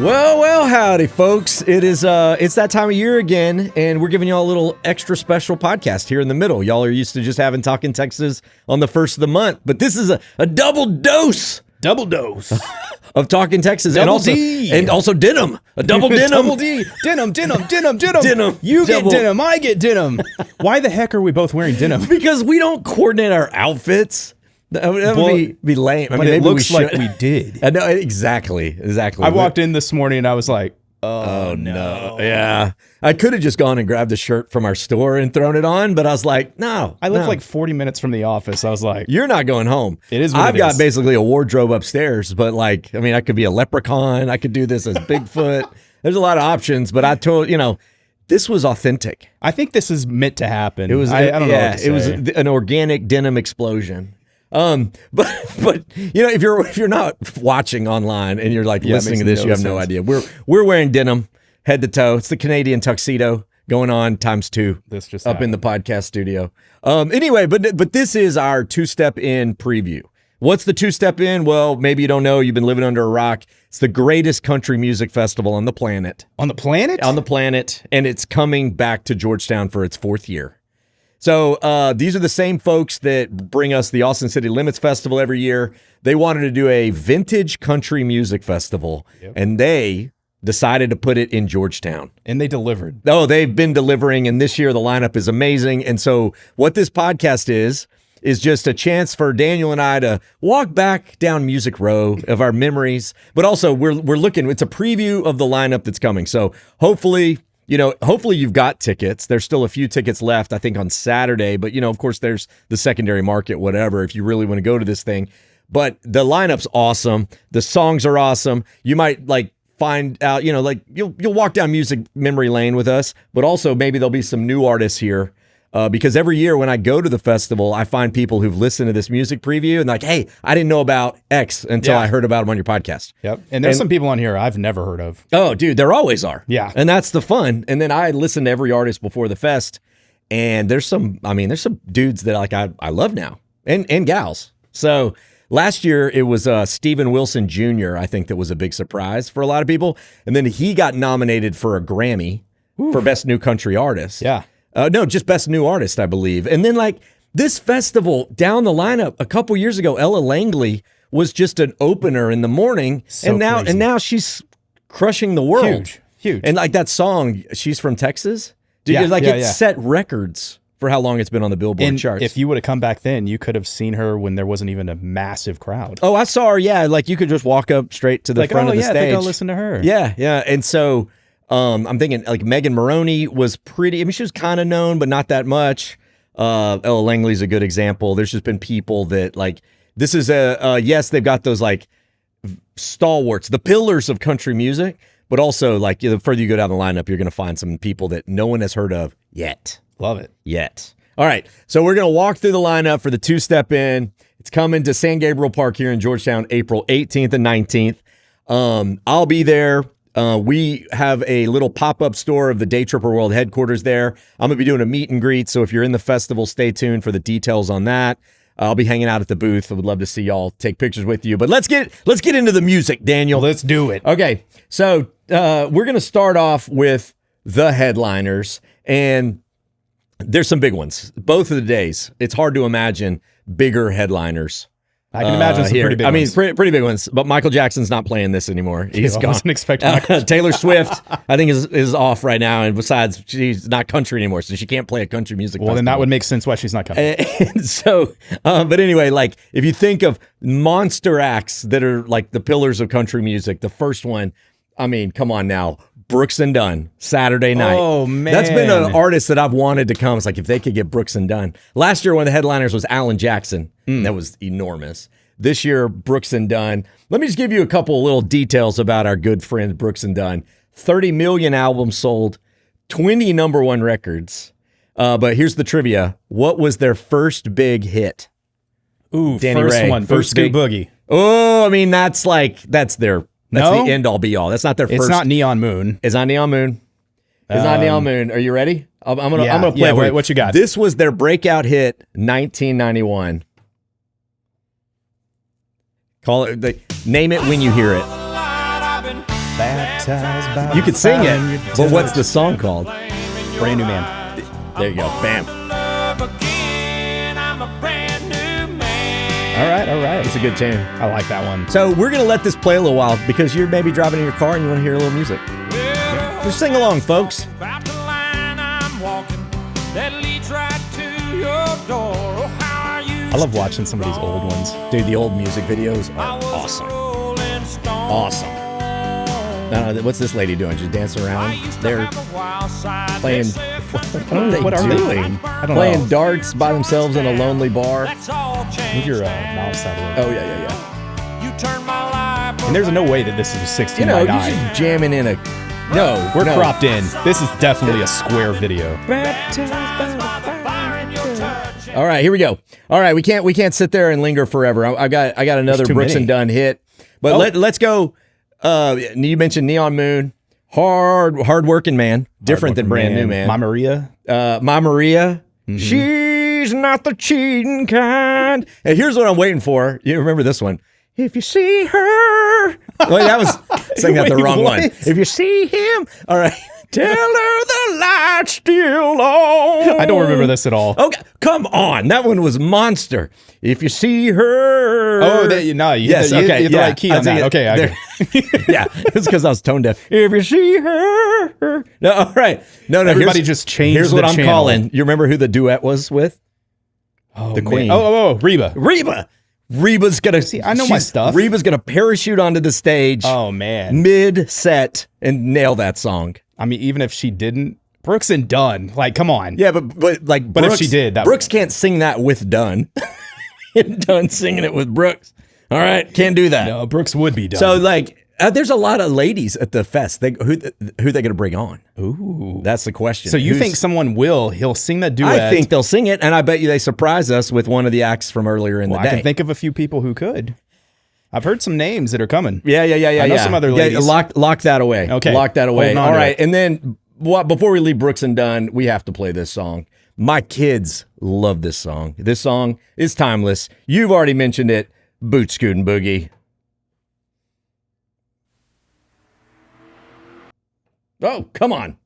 Well, howdy, folks. It's that time of year again, and we're giving y'all a little extra special podcast here in the middle. Y'all are used to just having Talking Texas on the first of the month, but this is a double dose of Talking Texas, double D. and also denim, a double denim, double D, denim. denim. You get denim, I get denim. Why the heck are we both wearing denim? Because we don't coordinate our outfits. That would be lame. I mean, it looks like we did. I know, exactly. I walked in this morning and I was like, oh no. Yeah. I could have just gone and grabbed a shirt from our store and thrown it on, but I was like, no. I live like 40 minutes from the office. I was like, you're not going home. It is what I've got basically a wardrobe upstairs, but like, I mean, I could be a leprechaun. I could do this as Bigfoot. There's a lot of options, but I told, this was authentic. I think this is meant to happen. It was, I don't know what to say. It was an organic denim explosion. But if you're not watching online and you're like listening to this, you have no idea. We're wearing denim head to toe. It's the Canadian tuxedo going on ×2. This just up in the podcast studio. Anyway, but this is our two-step in preview. What's the two-step in? Well, maybe you don't know. You've been living under a rock. It's the greatest country music festival on the planet. On the planet? On the planet, and it's coming back to Georgetown for its 4th year. So these are the same folks that bring us the Austin City Limits Festival every year. They wanted to do a vintage country music festival, and they decided to put it in Georgetown. And they delivered. Oh, they've been delivering, and this year the lineup is amazing. And so what this podcast is just a chance for Daniel and I to walk back down Music Row of our memories, but also we're looking, it's a preview of the lineup that's coming. So hopefully you've got tickets. There's still a few tickets left, I think, on Saturday. But, of course, there's the secondary market, whatever, if you really want to go to this thing. But the lineup's awesome. The songs are awesome. You might, find out, you'll walk down music memory lane with us. But also maybe there'll be some new artists here. Because every year when I go to the festival, I find people who've listened to this music preview and like, hey, I didn't know about X until I heard about him on your podcast. Yep. And there's some people on here I've never heard of. Oh, dude, there always are. Yeah. And that's the fun. And then I listen to every artist before the fest. And there's some dudes that I love now and gals. So last year it was Steven Wilson Jr., I think, that was a big surprise for a lot of people. And then he got nominated for a Grammy for Best New Country Artist. Yeah. No, just Best New Artist, I believe. And then this festival down the lineup a couple years ago, Ella Langley was just an opener in the morning, and now she's crushing the world. Huge. And that song, she's from Texas. It set records for how long it's been on the Billboard charts. If you would have come back then, you could have seen her when there wasn't even a massive crowd. Oh, I saw her. Yeah, you could just walk up straight to the front of the stage. I think I'll listen to her. Yeah. And so. I'm thinking Megan Maroney was pretty. I mean, she was kind of known, but not that much. Ella Langley's a good example. There's just been people that this is yes, they've got those stalwarts, the pillars of country music, but also the further you go down the lineup, you're going to find some people that no one has heard of yet. Love it. Yet. All right. So we're going to walk through the lineup for the two-step in. It's coming to San Gabriel Park here in Georgetown, April 18th and 19th. I'll be there. We have a little pop-up store of the Daytripper World headquarters there. I'm going to be doing a meet and greet, so if you're in the festival, stay tuned for the details on that. I'll be hanging out at the booth. I would love to see y'all, take pictures with you. But let's get into the music, Daniel. Let's do it. Okay, so we're going to start off with the headliners, and there's some big ones. Both of the days, it's hard to imagine bigger headliners. I can imagine some pretty big ones. Pretty big ones. But Michael Jackson's not playing this anymore. He's gone. I wasn't expecting Taylor Swift, I think, is off right now. And besides, she's not country anymore, so she can't play a country music festival. Then that would make sense why she's not coming. And so, but anyway, if you think of monster acts that are the pillars of country music, the first one, I mean, come on now. Brooks and Dunn, Saturday night. Oh, man. That's been an artist that I've wanted to come. It's if they could get Brooks and Dunn. Last year, one of the headliners was Alan Jackson. That was enormous. This year, Brooks and Dunn. Let me just give you a couple of little details about our good friend Brooks and Dunn. 30 million albums sold, 20 number one records. But here's the trivia. What was their first big hit? Ooh, Danny first Ray. one. First big Boogie. Oh, I mean, that's the end all be all. That's not their first. It's not Neon Moon. It's not Neon Moon. It's not Neon Moon. Are you ready? I'm gonna play. Yeah, what you got? This was their breakout hit, 1991. Call it. Name it when you hear it. Baptized by You could sing fire it, and your but what's touch. the song called? Brand New Man? There you go. Bam. All right. It's a good tune. I like that one. So we're going to let this play a little while because you're maybe driving in your car and you want to hear a little music. Just sing along, folks. About the line I'm walking that leads right to your door. Oh, how are you? I love watching some of these old ones. Dude, the old music videos are awesome. Awesome. What's this lady doing? Just dancing around? They're playing. What are they doing? I don't Playing know. darts by themselves in a lonely bar. Move your mouse out of the way. Oh, yeah. You turn my life And there's no way that this is 16 You know, by you're 9. just jamming in a. No, We're no. cropped in. This is definitely a square video. All right, here we go. All right, we can't sit there and linger forever. I got another There's too Brooks many. and Dunn hit, but let's go. You mentioned Neon Moon, hard working man, different than Brand New Man. My Maria. My Maria, she's not the cheating kind. And here's what I'm waiting for. You remember this one? If you see her, wait, that was saying that the Wait, wrong what? one. If you see him, all right. Tell her the light's still on. I don't remember this at all. Okay, come on. That one was monster. If you see her. Oh, you Yes, hit okay, the yeah. right key on I think that. Okay, there- yeah, it's because I was tone deaf. If you see her. No, all right. No, Everybody here's- just changed Here's what the I'm channel. calling. You remember who the duet was with? Oh, The man. Queen. Oh, Reba. Reba's gonna see. I know my stuff. Reba's gonna parachute onto the stage Oh, man. mid-set and nail that song. I mean, even if she didn't, Brooks and Dunn, like, come on. Yeah, but like, But if Brooks, she did, that Brooks can't sing that with Dunn. And Dunn singing it with Brooks. All right, can't do that. No, Brooks would be Dunn. So like, there's a lot of ladies at the fest. Who they gonna bring on? Ooh. That's the question. So you think someone he'll sing that duet? I think they'll sing it, and I bet you they surprise us with one of the acts from earlier in Well, the I day. can think of a few people who could. I've heard some names that are coming. Yeah. I know some other ladies. Lock that away. Okay. Lock that away. Holding on All to right. it. And then before we leave Brooks and Dunn, we have to play this song. My kids love this song. This song is timeless. You've already mentioned it. Boot Scootin' Boogie. Oh, come on.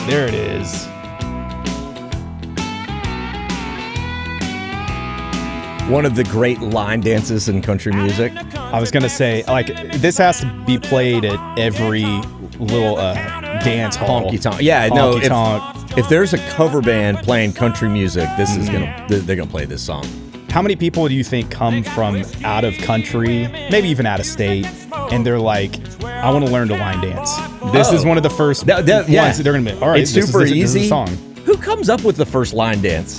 There it is. One of the great line dances in country music. I was going to say, like, this has to be played at every little dance hall. Honky-tonk. Yeah, no. Honky-tonk. If there's a cover band playing country music, this is they're gonna play this song. How many people do you think come from out of country, maybe even out of state, and they're like, I want to learn to line dance? This is one of the first ones that they're going to be, all right, It's this super is easy. a song. Who comes up with the first line dance?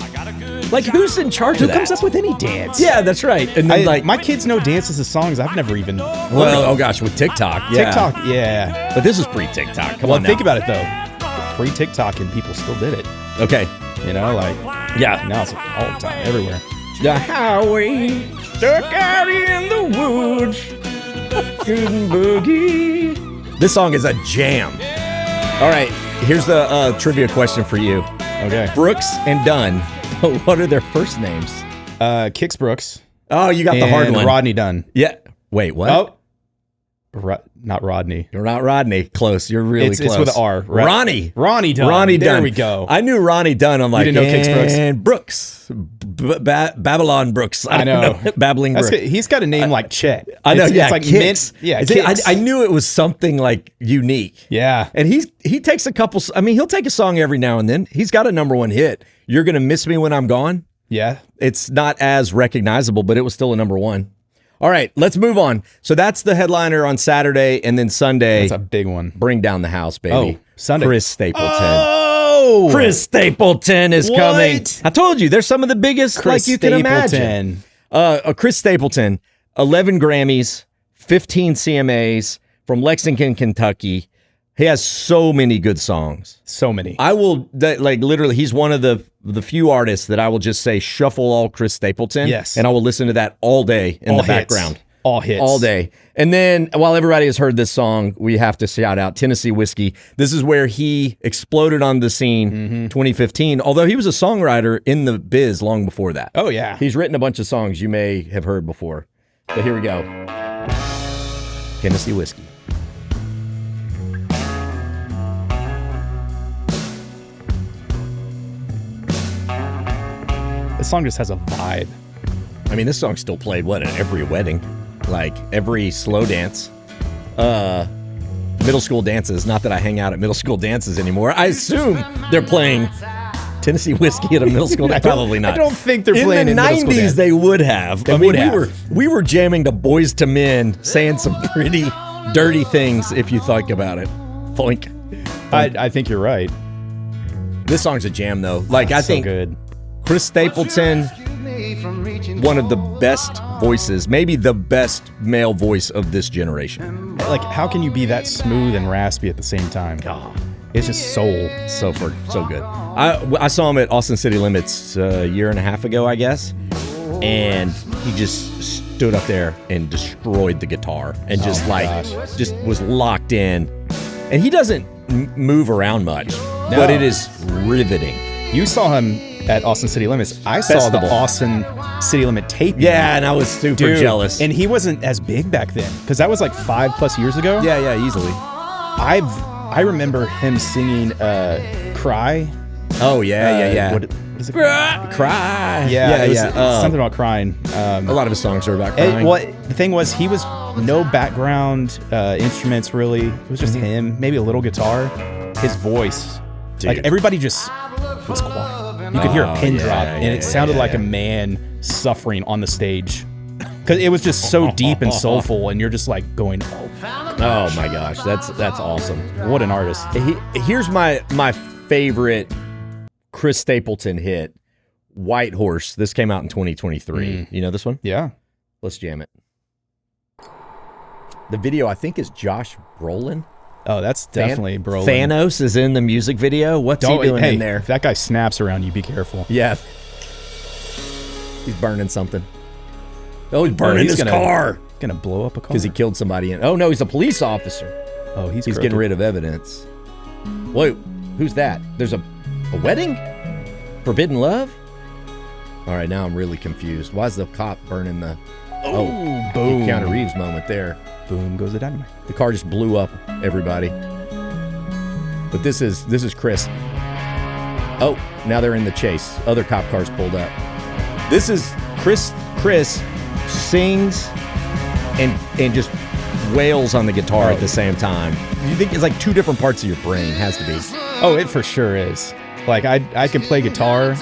Like, who's in charge Who of that? comes up with any dance? Yeah, that's right. And then, like, my kids know dances to songs I've never even heard well, of. oh gosh, with TikTok. Yeah. TikTok, yeah. But this is pre-TikTok. Come Well, on now. think about it, though. Pre-TikTok, and people still did it. Okay. You know, like, Yeah. now it's all the time, everywhere. The highway stuck out in the woods. Scootin' Boogie. This song is a jam. All right, here's the trivia question for you. Okay. Brooks and Dunn, what are their first names? Kix Brooks. Oh, you got the hard and one. Rodney Dunn. Yeah. Wait, what? Oh. Not Rodney. You're not Rodney. Close. You're really It's close. with an R. Ronnie. Ronnie Dunn. Ronnie Dunn. There we go. I knew Ronnie Dunn. I'm like, didn't know Kix Brooks? and Brooks. Babylon Brooks. I know. Babbling That's Brooks. good. He's got a name like Chet. I know. It's like Kix. mint. Yeah, Kix. I knew it was something like unique. Yeah. And he takes a couple. I mean, he'll take a song every now and then. He's got a number one hit. You're gonna miss me when I'm gone. Yeah. It's not as recognizable, but it was still a number one. All right, let's move on. So that's the headliner on Saturday, and then Sunday. That's a big one. Bring down the house, baby. Oh, Sunday. Chris Stapleton. Oh! Chris Stapleton is What? coming. I told you, there's some of the biggest Chris like you can imagine. Chris Stapleton, 11 Grammys, 15 CMAs from Lexington, Kentucky. He has so many good songs. So many. Literally, he's one of the few artists that I will just say shuffle all Chris Stapleton. Yes. And I will listen to that all day in All the hits. background. All hits. All day. And then while everybody has heard this song, we have to shout out Tennessee Whiskey. This is where he exploded on the scene 2015, although he was a songwriter in the biz long before that. Oh, yeah. He's written a bunch of songs you may have heard before. But here we go. Tennessee Whiskey. This song just has a vibe. I mean, this song's still played, at every wedding? Like, every slow dance. Middle school dances. Not that I hang out at middle school dances anymore. I assume they're playing Tennessee Whiskey at a middle school dance. Probably not. I don't think they're playing in the 90s, they would have. We were jamming to Boys to Men, saying some pretty dirty things if you think about it. Foink. I think you're right. This song's a jam, though. Like, I think good. Chris Stapleton, one of the best voices, maybe the best male voice of this generation. Like, how can you be that smooth and raspy at the same time? Oh, it's just soul. So good. I saw him at Austin City Limits a year and a half ago, I guess, and he just stood up there and destroyed the guitar and just was locked in. And he doesn't move around much, but it is riveting. You saw him at Austin City Limits. I saw the Austin City Limit tape. Yeah, and I was super jealous. And he wasn't as big back then, because that was like 5+ years ago. Yeah, easily. I remember him singing "Cry." Oh yeah. What is it? Cry. Yeah. Something about crying. A lot of his songs are about crying. The thing was, he was no background instruments really. It was just him, maybe a little guitar. His voice, like everybody just was quiet. You could hear a pin drop, and it sounded like a man suffering on the stage, because it was just so deep and soulful, and you're just like going, oh my gosh, that's awesome. What an artist. Here's my favorite Chris Stapleton hit, White Horse. This came out in 2023. You know this one? Yeah. Let's jam it. The video, I think, is Josh Brolin. Oh, that's definitely Brolin. Thanos is in the music video. What's he doing in there? If that guy snaps around you, be careful. Yeah. He's burning something. Oh, he's burning his car. Gonna blow up a car? Because he killed somebody. Oh, no, he's a police officer. Oh, he's getting rid of evidence. Wait, who's that? There's a wedding? Forbidden love? All right, now I'm really confused. Why is the cop burning the... boom. Keanu Reeves moment there. Boom goes the dynamite. The car just blew up, everybody. But this is Chris. Oh, now they're in the chase. Other cop cars pulled up. This is Chris sings and just wails on the guitar at the same time. You think it's like two different parts of your brain, has to be. Oh, it for sure is. Like, I can play guitar.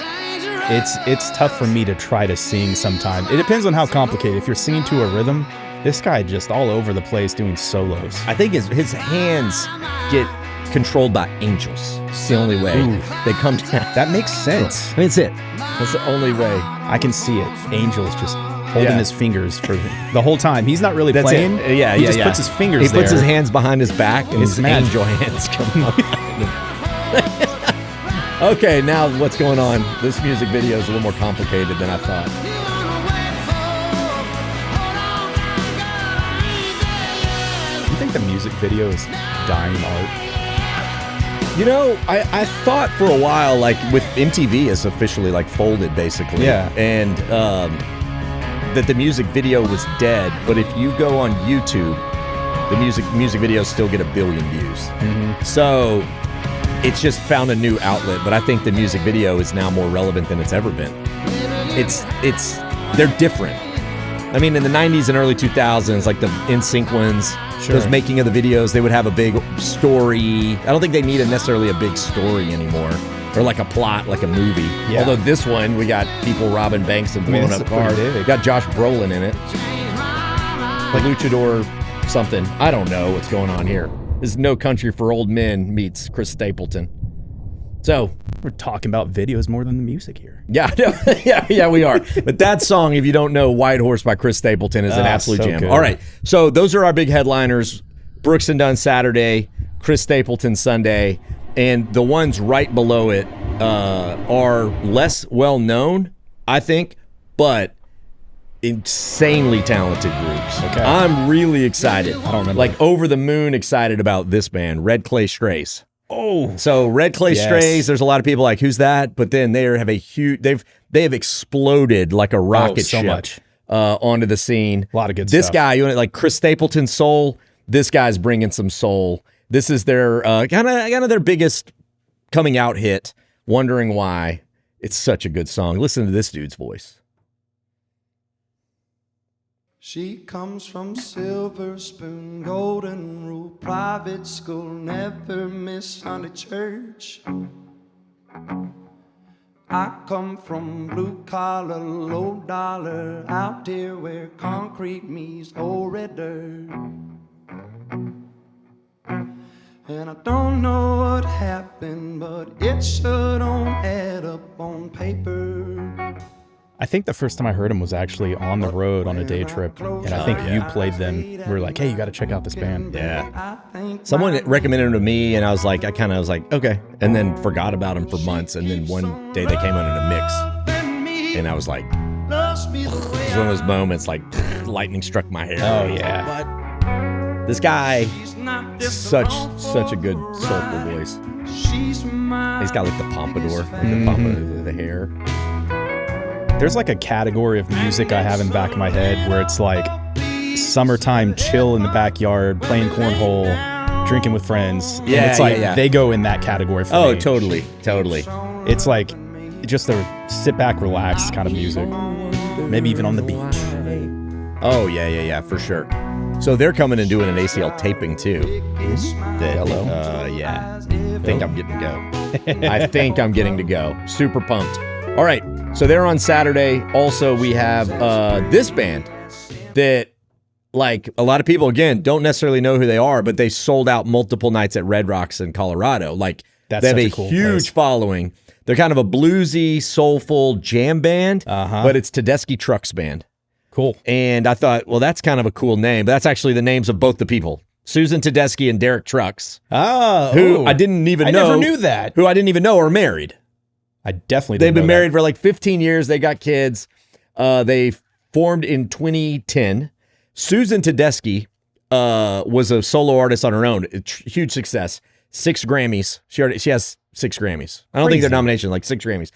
It's tough for me to try to sing sometimes. It depends on how complicated. If you're singing to a rhythm, this guy just all over the place doing solos. I think his hands get controlled by angels. It's the only way. They come down. That makes sense. I mean, it's it. That's the only way. I can see it. Angels just holding his fingers for the whole time. He's not really playing. It. He just puts his fingers there. He puts his hands behind his back, and his angel hands come up. Okay, now what's going on? This music video is a little more complicated than I thought. You think the music video is dying art? You know, I thought for a while, like, with MTV is officially like folded, basically. Yeah. And that the music video was dead. But if you go on YouTube, the music videos still get 1 billion views. So it's just found a new outlet. But I think the music video is now more relevant than it's ever been. They're different. I mean, in the 90s and early 2000s, like the NSYNC ones, those making of the videos, they would have a big story. I don't think they needed necessarily a big story anymore, or like a plot, like a movie. Yeah. Although this one, we got people robbing banks and blowing up cars. We got Josh Brolin in it. Like Luchador something. I don't know what's going on here. This is No Country for Old Men meets Chris Stapleton. So we're talking about videos more than the music here. Yeah, we are. But that song, if you don't know, White Horse by Chris Stapleton is an absolute jam. Good. All right, so those are our big headliners. Brooks and Dunn Saturday, Chris Stapleton Sunday, and the ones right below it are less well known, I think, but insanely talented groups. Okay. I'm really excited. I don't remember. Like over the moon excited about this band, Red Clay Strays. Oh, So Red Clay Strays, there's a lot of people like, who's that? But then they have a huge, they have exploded like a rocket so ship much. Onto the scene. A lot of good This stuff. guy, you know, like Chris Stapleton soul. This guy's bringing some soul. This is their kind of their biggest coming out hit. Wondering Why. It's such a good song. Listen to this dude's voice. She comes from Silver Spoon, Golden Rule, private school, never miss Sunday church. I come from blue collar, low dollar, out here where concrete meets old red dirt. And I don't know what happened, but it sure don't add up on paper. I think the first time I heard him was actually on the road on a day trip, and I think you played them. We were like, "Hey, you got to check out this band." Yeah. Someone recommended him to me, and I was like, okay, and then forgot about him for months, and then one day they came on in a mix, and I was like, it was one of those moments like lightning struck my hair. Oh, yeah. But this guy, such a good soulful voice. He's got like the pompadour, like the pompadour, the hair. There's like a category of music I have in the back of my head where it's like summertime chill in the backyard, playing cornhole, drinking with friends. And Yeah, it's like yeah. they go in that category for me. Oh, totally. It's like just a sit back, relax kind of music. Maybe even on the beach. Oh, yeah, for sure. So they're coming and doing an ACL taping too. Hello. Yeah. I think I'm getting to go. Super pumped. All right. So they're on Saturday. Also, we have this band that, like, a lot of people, again, don't necessarily know who they are, but they sold out multiple nights at Red Rocks in Colorado. Like, That's they have such a a cool huge place. following. They're kind of a bluesy, soulful jam band, but it's Tedeschi Trucks Band. Cool. And I thought, well, that's kind of a cool name. But that's actually the names of both the people, Susan Tedeschi and Derek Trucks, who I didn't even know. I never knew that. Who I didn't even know are married. I definitely They've didn't been know married for like 15 years. They got kids. They formed in 2010. Susan Tedeschi was a solo artist on her own. Huge success. 6 Grammys. She has 6 Grammys. I don't think they're nominations, like 6 Grammys.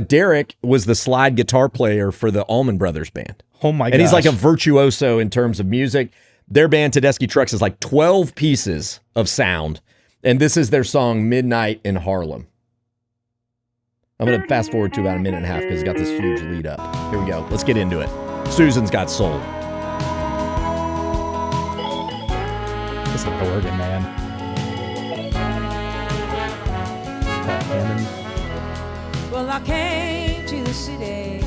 Derek was the slide guitar player for the Allman Brothers Band. Oh my god. And he's like a virtuoso in terms of music. Their band, Tedeschi Trucks, is like 12 pieces of sound. And this is their song, Midnight in Harlem. I'm going to fast forward to about a minute and a half because it's got this huge lead up. Here we go. Let's get into it. Susan's got soul. This is an organ, man. Well, I came to the city.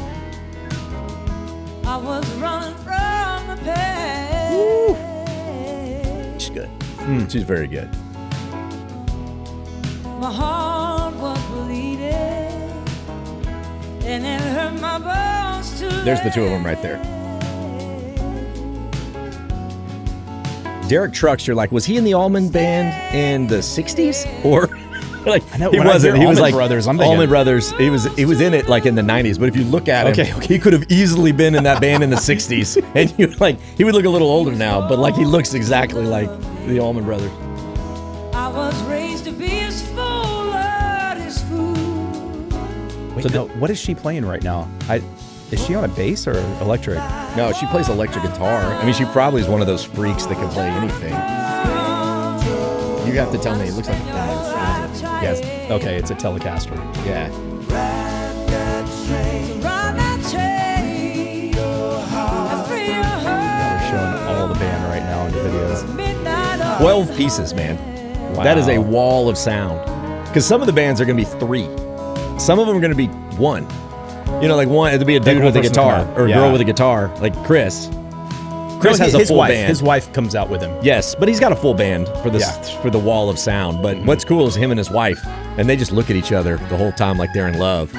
I was running from the pain. She's good. She's very good. My heart was bleeding, and it hurt my bones too. There's the two of them right there. Derek Trucks, you're like, was he in the Allman Band in the 60s? Or like, I know, he when I wasn't. hear He was Allman like Brothers, I'm thinking- Allman Brothers. He was in it like in the 90s. But if you look at him, Okay. he could have easily been in that band in the 60s. And you like, he would look a little older now, but like he looks exactly like the Allman Brothers. I was raised to be as full as food. Wait, so what is she playing right now? Is she on a bass or electric? No, she plays electric guitar. I mean, she probably is one of those freaks that can play anything. You have to tell me. It looks like a bass. Yes. Okay, it's a Telecaster. Yeah. They're showing all the band right now in the videos. 12 pieces, man. Wow. That is a wall of sound. Because some of the bands are going to be 3. Some of them are going to be 1. You know, like one, it'll be a dude one with a person guitar come out. or a Yeah. girl with a guitar, like Chris. Chris has a his full wife, band. His wife comes out with him. Yes, but he's got a full band for this for the wall of sound. But what's cool is him and his wife, and they just look at each other the whole time like they're in love.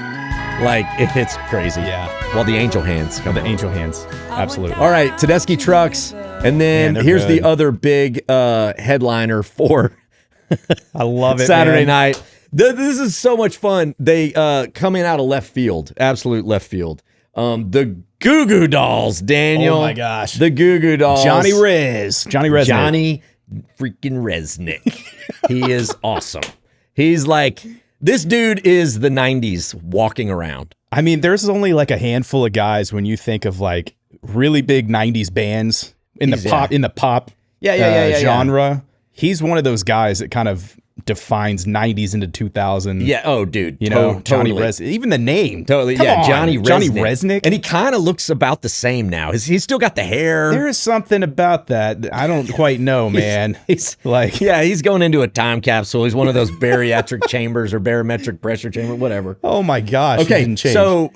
Like, it's crazy. Yeah. While the angel hands come The out. angel hands. Absolutely. All right, Tedeschi Trucks. And then Man, they're here's the good. other big headliner for I love it. Saturday man. night. This is so much fun. They coming out of left field, absolute left field. The Goo Goo Dolls, Daniel. Oh my gosh. The Goo Goo Dolls. Johnny Resnick. Johnny freaking Resnick. He is awesome. He's like, this dude is the 90s walking around. I mean, there's only like a handful of guys when you think of like really big 90s bands in the pop genre. He's one of those guys that kind of defines 90s into 2000. Yeah. Oh, dude. You know, Johnny totally. Resnick. Even the name. Totally. Come on. Johnny Resnick. And he kind of looks about the same now. He's still got the hair. There is something about that I don't quite know, man. He's going into a time capsule. He's one of those bariatric chambers or barometric pressure chamber, whatever. Oh my gosh. Okay. Didn't change. So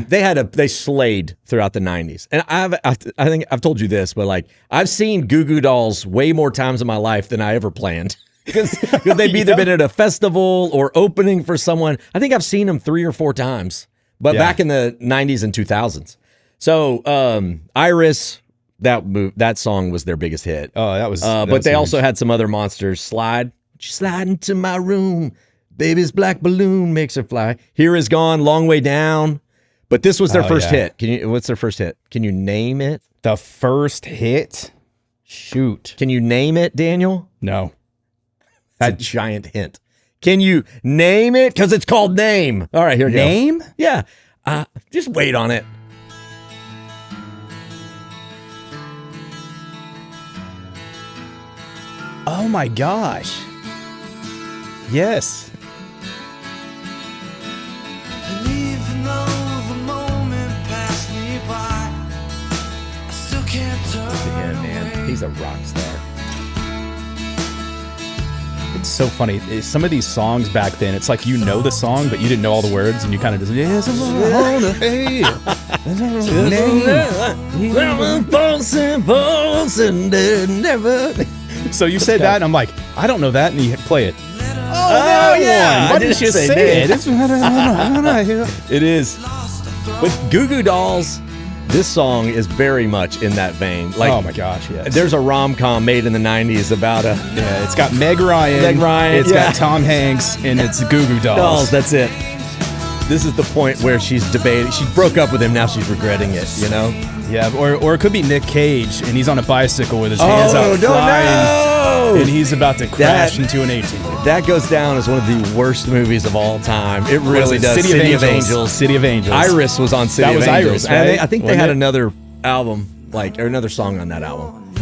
they slayed throughout the 90s. And I think I've told you this, but like I've seen Goo Goo Dolls way more times in my life than I ever planned. Because they've either been at a festival or opening for someone. I think I've seen them 3 or 4 times, but back in the 90s and 2000s. So Iris, that song was their biggest hit. Oh, that was. But they also had some other monsters. Slide into my room, baby's black balloon makes her fly. Here is gone, long way down. But this was their first hit. What's their first hit? Can you name it? The first hit? Shoot. Can you name it, Daniel? No. That's a giant hint. Can you name it? Because it's called Name. All right, here we go. Name? Yeah. Just wait on it. Oh my gosh. Yes. And even though the moment passed me by, I still can't turn Yeah, man. away. He's a rock star. It's so funny. Some of these songs back then, it's like you know the song, but you didn't know all the words, and you kind of just, yes, I wanna, hey, never. So you said that, and I'm like, I don't know that, and you play it. Oh, yeah. Why didn't you say it? It is. But Goo Goo Dolls, this song is very much in that vein. Like, oh my gosh, yes. There's a rom-com made in the 90s about a... Yeah, it's got Meg Ryan. It's got Tom Hanks, and it's Goo Goo Dolls. That's it. This is the point where she's debating. She broke up with him, now she's regretting it, you know? Yeah, or it could be Nick Cage, and he's on a bicycle with his hands out flying, and he's about to crash into an 18. That goes down as one of the worst movies of all time. It really does. City of Angels. City of Angels. Iris was on City of Angels. That was Iris, right? I think they had another album, or another song on that album.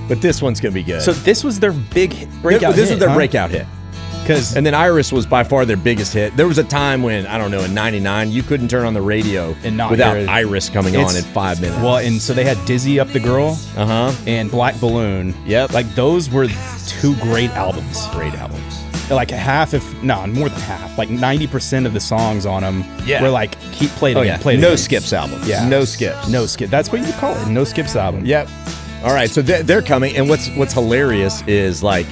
But this one's going to be good. So this was their big breakout hit. This was their breakout hit. And then Iris was by far their biggest hit. There was a time when, I don't know, in 99, you couldn't turn on the radio without Iris coming on in 5 minutes. Well, and so they had Dizzy Up the Girl and Black Balloon. Yep. Like, those were 2 great albums. Great albums. Like more than half, like 90% of the songs on them were like, keep playing again, play it No again. skips album. Yeah. No skips. No skip. That's what you call it. No skips album. Yep. All right, so they're coming, and what's hilarious is, like,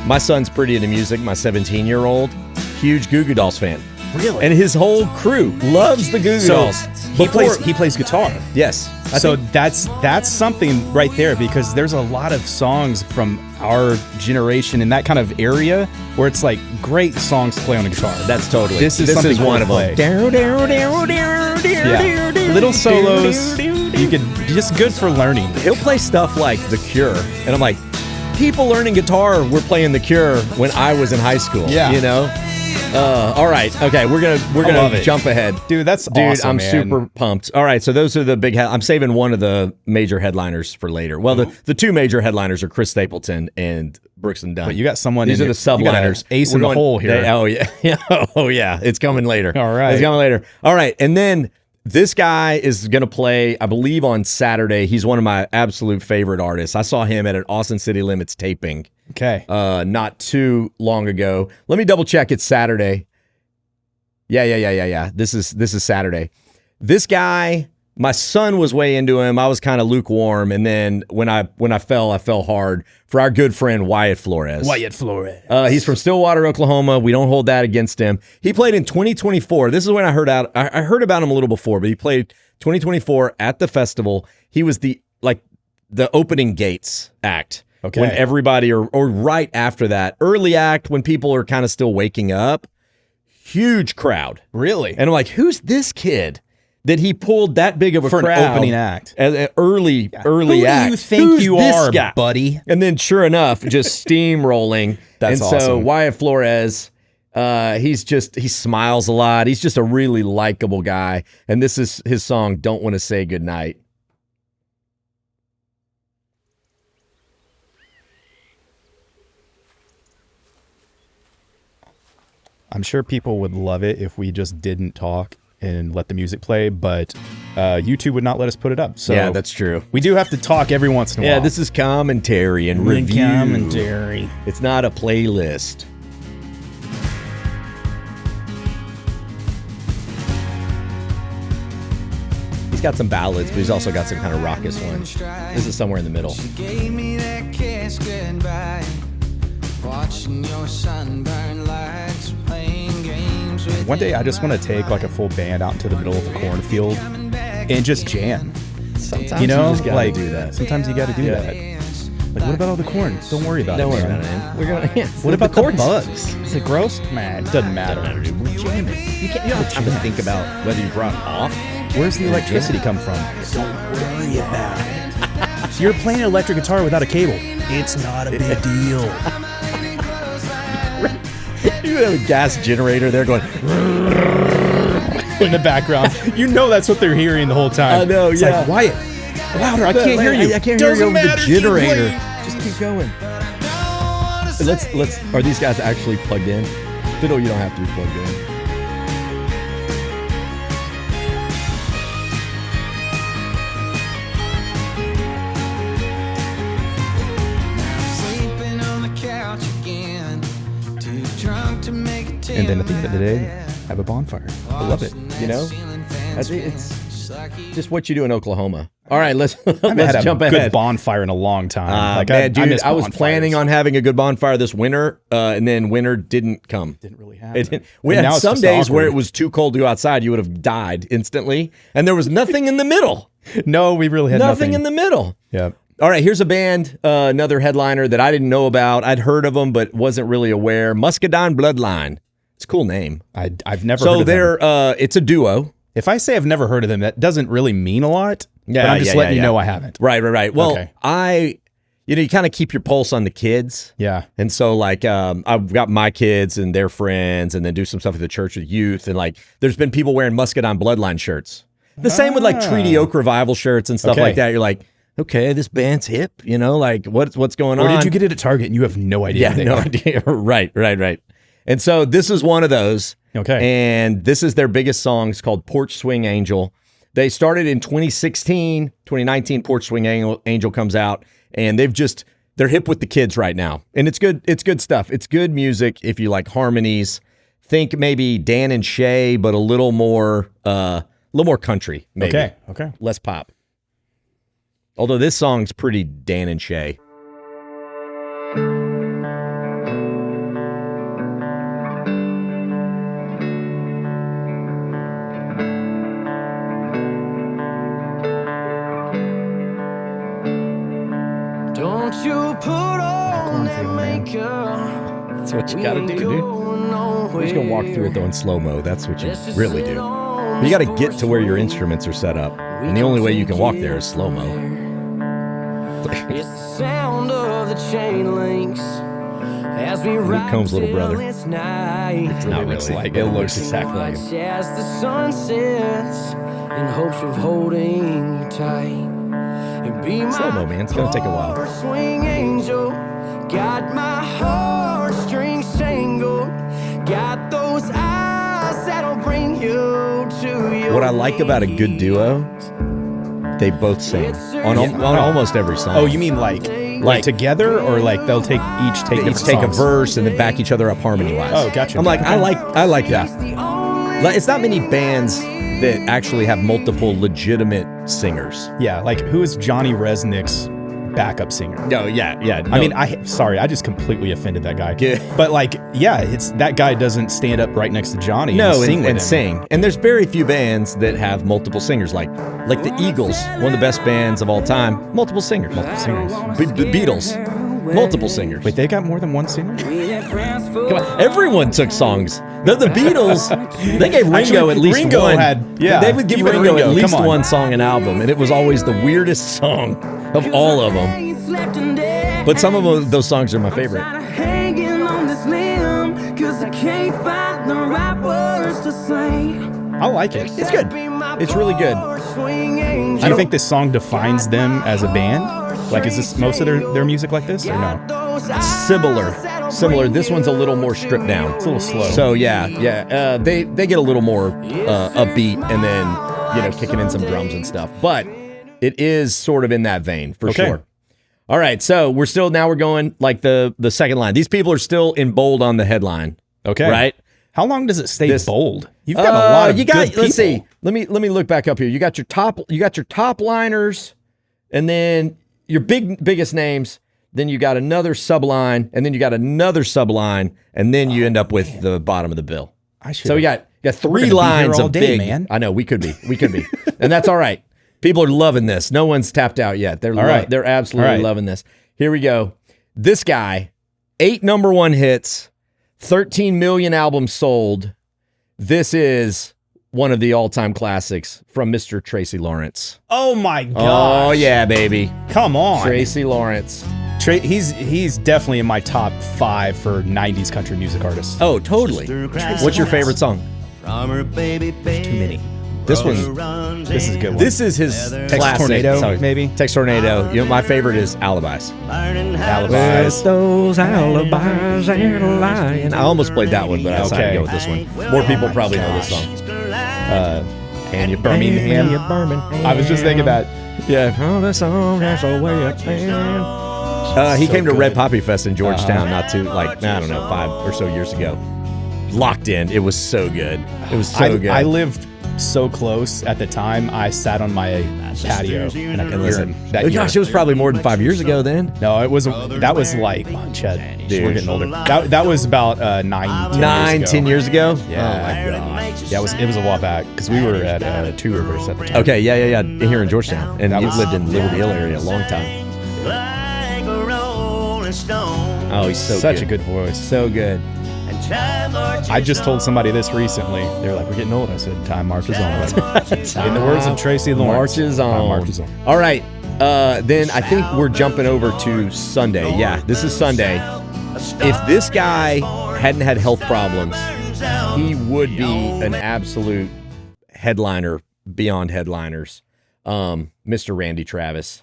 my son's pretty into music, my 17-year-old, huge Goo Goo Dolls fan. Really? And his whole crew loves the Goo Goo Dolls. He plays guitar. Yes. So that's something right there, because there's a lot of songs from our generation in that kind of area where it's like great songs to play on a guitar. That's totally. This is one of them. Yeah. Little solos. You could just good for learning. He'll play stuff like The Cure, and I'm like, people learning guitar were playing The Cure when I was in high school. Yeah. You know. All right. Okay. We're gonna jump ahead, dude. That's awesome, I'm man. super pumped. All right. So those are the big. I'm saving one of the major headliners for later. Well, the 2 major headliners are Chris Stapleton and Brooks and Dunn. But you got someone. These are the subliners. Ace in the hole here. Oh yeah. Oh yeah. It's coming later. All right. It's coming later. All right. And then this guy is going to play, I believe, on Saturday. He's one of my absolute favorite artists. I saw him at an Austin City Limits taping. Okay. Not too long ago. Let me double check. It's Saturday. Yeah. This is Saturday. This guy, my son was way into him. I was kind of lukewarm, and then when I fell hard for our good friend Wyatt Flores. He's from Stillwater, Oklahoma. We don't hold that against him. He played in 2024. This is when I heard about him a little before, but he played 2024 at the festival. He was the opening gates act. Okay. When everybody, or right after that, early act when people are kind of still waking up. Huge crowd. Really? And I'm like, who's this kid that he pulled that big of a For an crowd opening act. as an early act. Who do you think Who's you this are, guy? buddy? And then sure enough, just steamrolling. That's and so awesome. Wyatt Flores, he smiles a lot. He's just a really likable guy. And this is his song, Don't Want to Say Goodnight. I'm sure people would love it if we just didn't talk and let the music play, but YouTube would not let us put it up. So Yeah, that's true. we do have to talk every once in a while. Yeah, this is commentary and review. Commentary. It's not a playlist. He's got some ballads, but he's also got some kind of raucous ones. This is somewhere in the middle. Gave me that kiss goodbye. Watching your sunburn lights, playing games with One day I just want to take like a full band out into the middle of a cornfield and just jam. Sometimes You know, you just gotta like do that. sometimes you got to do Yeah. that. Like, what about all the corn? Don't worry about Don't it. worry man. about it, man. We're gonna. Yeah, What about the corns? bugs? Is it gross? Man, it doesn't matter. Dude, we're jamming. You don't have time to think about whether you brought it off. Where's the electricity come from? Don't worry about it. So you're playing an electric guitar without a cable. It's not a big deal. You have a gas generator there going. In the background. You know that's what they're hearing the whole time. I know, It's yeah. like, Wyatt, louder, I can't hear you. I can't hear you over the Doesn't matter, keep generator. playing. Just keep going. Let's. Are these guys actually plugged in? Fiddle, you don't have to be plugged in. sleeping on the couch again. Too drunk to make a And then at the end of the day, have a bonfire. I love it. You know, I think it's just what you do in Oklahoma. All right, let's I haven't let's had jump a ahead. good bonfire in a long time. Man, dude, miss I was bonfires. planning on having a good bonfire this winter, and then winter didn't come. Didn't really happen. It didn't. We And had now it's some just days where it awkward. was too cold to go outside. You would have died instantly, and there was nothing in the middle. No, we really had Nothing in the middle. Yeah. All right, here's a band, another headliner that I didn't know about. I'd heard of them, but wasn't really aware. Muscadine Bloodline. It's a cool name. I've never heard So of them. they're it's a duo. If I say I've never heard of them, that doesn't really mean a lot. Yeah, but I'm just yeah, letting yeah, you yeah. know I haven't. Right. Well, Okay. you kind of keep your pulse on the kids. Yeah. And so, like, I've got my kids and their friends, and then do some stuff at the church with youth. And, like, there's been people wearing Muscadine Bloodline shirts. The same with, like, Treaty Oak Revival shirts and stuff Okay. like that. You're like, okay, this band's hip, you know, like, what's going on? Or did you get it at Target and you have no idea? Yeah, who they no are? idea. Right. And so this is one of those. Okay. And this is their biggest song. It's called Porch Swing Angel. They started in 2016, 2019, Porch Swing Angel comes out, and they're hip with the kids right now. And it's good. It's good stuff. It's good music if you like harmonies. Think maybe Dan and Shay, but a little more country, maybe. Okay. Less pop. Although this song's pretty Dan and Shay. Don't you put on that makeup. That's what you gotta do, dude. We're just gonna walk through it though in slow-mo. That's what you really do. But you gotta get to where your instruments are set up. And the only way you can walk there is slow-mo. It's the sound of the chain links as we Luke Combs' little brother. It's night. It's not looks really. like It it. looks exactly like him. As the sun sets in hopes of holding you tight and be my Slow-mo, man. It's gonna take a while. porch swing angel. Got my heartstrings tangled. Got those eyes that'll bring you to your What I like about a good duo, they both sing on almost every song. Oh, you mean like together, or like they'll take they each take a verse and then back each other up harmony-wise. Oh, gotcha. I'm like, I like that. Like, it's not many bands that actually have multiple legitimate singers. Yeah, like who is Johnny Resnick's backup singer? No, yeah. I mean, I just completely offended that guy. Yeah. But like, yeah, it's that guy doesn't stand up right next to Johnny no, and sing with him. sing. And there's very few bands that have multiple singers, like the Eagles, one of the best bands of all time, multiple singers. Multiple singers. The Beatles, multiple singers. Wait, they got more than one singer? Come on, everyone took songs. The Beatles, they gave Ringo Actually, at least Ringo one. yeah. They would give Even Ringo at come least on. one song an album, and it was always the weirdest song of all of them. But some of those songs are my favorite. Hanging on this limb, 'cause I can't find the right words to say. I like it. It's good. It's really good. Do you think this song defines them as a band? Like, is this most of their music like this, or no? Similar. This one's a little more stripped down. It's a little slow. So yeah. They get a little more upbeat, and then kicking in some drums and stuff. But it is sort of in that vein for sure. All right, so we're going like the second line. These people are still in bold on the headline. Okay, right? How long does it stay bold? You've got a lot of good people. Let's see. Let me look back up here. You got your top liners, and then your biggest names. Then you got another subline, and then you got another subline, and then you end up with the bottom of the bill. So we got three lines of big. Man. I know we could be, and that's all right. People are loving this. No one's tapped out yet. They're absolutely loving this. Here we go. This guy, 8 number 1 hits, 13 million albums sold. This is one of the all-time classics from Mr. Tracy Lawrence. Oh my gosh. Oh yeah, baby. Come on. Tracy Lawrence. He's definitely in my top 5 for 90s country music artists. Oh, totally. What's your favorite song? Too many. This is a good one. This is his Tex classic. Tornado, maybe? Tex Tornado. My favorite is Alibis. Alibis. Those alibis and lying. I almost played that one, but I decided to go with this one. More people probably know this song. And you Birmingham. I was just thinking that. Yeah. Oh, the song has a way of playing. He came to Red Poppy Fest in Georgetown not too, 5 or so years ago. Locked in. It was so good. It was so good. I lived so close at the time. I sat on my patio and I could hear him. Gosh, it was probably more than 5 years ago then. No, that was like, Chad, dude, we're getting older. That was about 10 years ago. Yeah. Oh my gosh. Yeah, it was a while back because we were at Two Rivers at the time. Okay, yeah, here in Georgetown, and you've lived in Liberty Hill area a long time. Oh, he's such a good voice. So good. I just told somebody this recently. They're like, we're getting old. I said, time marches on. In the words of Tracy Lawrence. Marches on. All right. Then I think we're jumping over to Sunday. Yeah, this is Sunday. If this guy hadn't had health problems, he would be an absolute headliner beyond headliners. Mr. Randy Travis.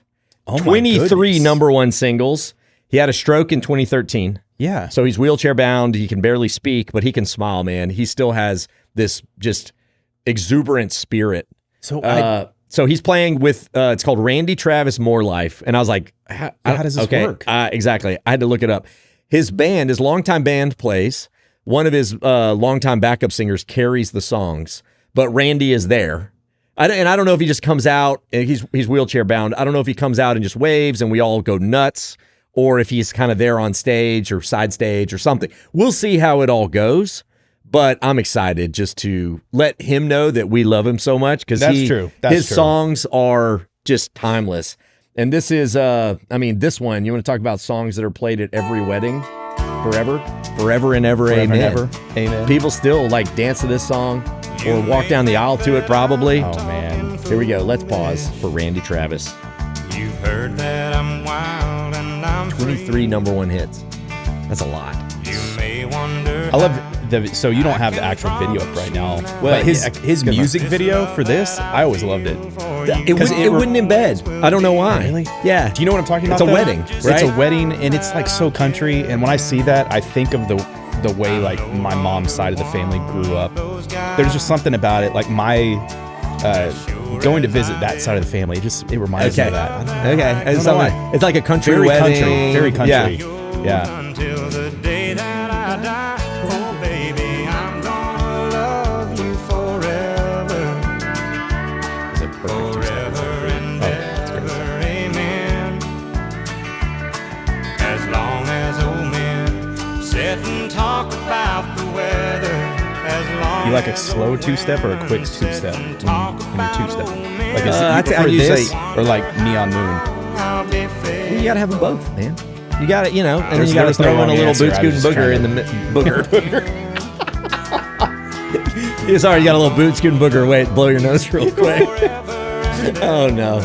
23 number 1 singles. He had a stroke in 2013. Yeah. So he's wheelchair bound. He can barely speak, but he can smile, man. He still has this just exuberant spirit. So he's playing with, it's called Randy Travis More Life. And I was like, how does this work? Exactly. I had to look it up. His longtime band plays. One of his longtime backup singers carries the songs, but Randy is there. And I don't know if he just comes out, he's wheelchair bound. I don't know if he comes out and just waves and we all go nuts, or if he's kind of there on stage or side stage or something. We'll see how it all goes, but I'm excited just to let him know that we love him so much because his songs are just timeless. And this is, this one, you want to talk about songs that are played at every wedding forever and ever, amen. Amen. People still dance to this song or walk down the aisle to it probably. Oh, man. Here we go. Let's pause for Randy Travis. You've heard that I'm wild and I'm 23 number 1 hits. That's a lot. You may wonder. I love so you don't have the actual video up right now. Well, his music video for this, I always loved it. It wouldn't embed. I don't know why. Really? Yeah. Do you know what I'm talking about? It's a wedding, right? It's a wedding, and it's so country. And when I see that, I think of the way my mom's side of the family grew up. There's just something about it. My going to visit that side of the family, it reminds me of that. Okay. It's like a country very wedding. Very country. Yeah. Until the day that I die. Oh, baby, I'm gonna love you forever. Is it perfect? Forever and ever, amen. As long as old men sit and talk about the weather. As long You like a slow 2-step or a quick 2-step? When you 2-step, you prefer I usually this or Neon Moon? You gotta have them both, man. You got to, and then There's- you got to there's no throw in a wrong little answer. boot I scooting was booger trying in the to- booger. Yeah, sorry, you got a little boot scooting booger. Wait, blow your nose real quick. Oh no.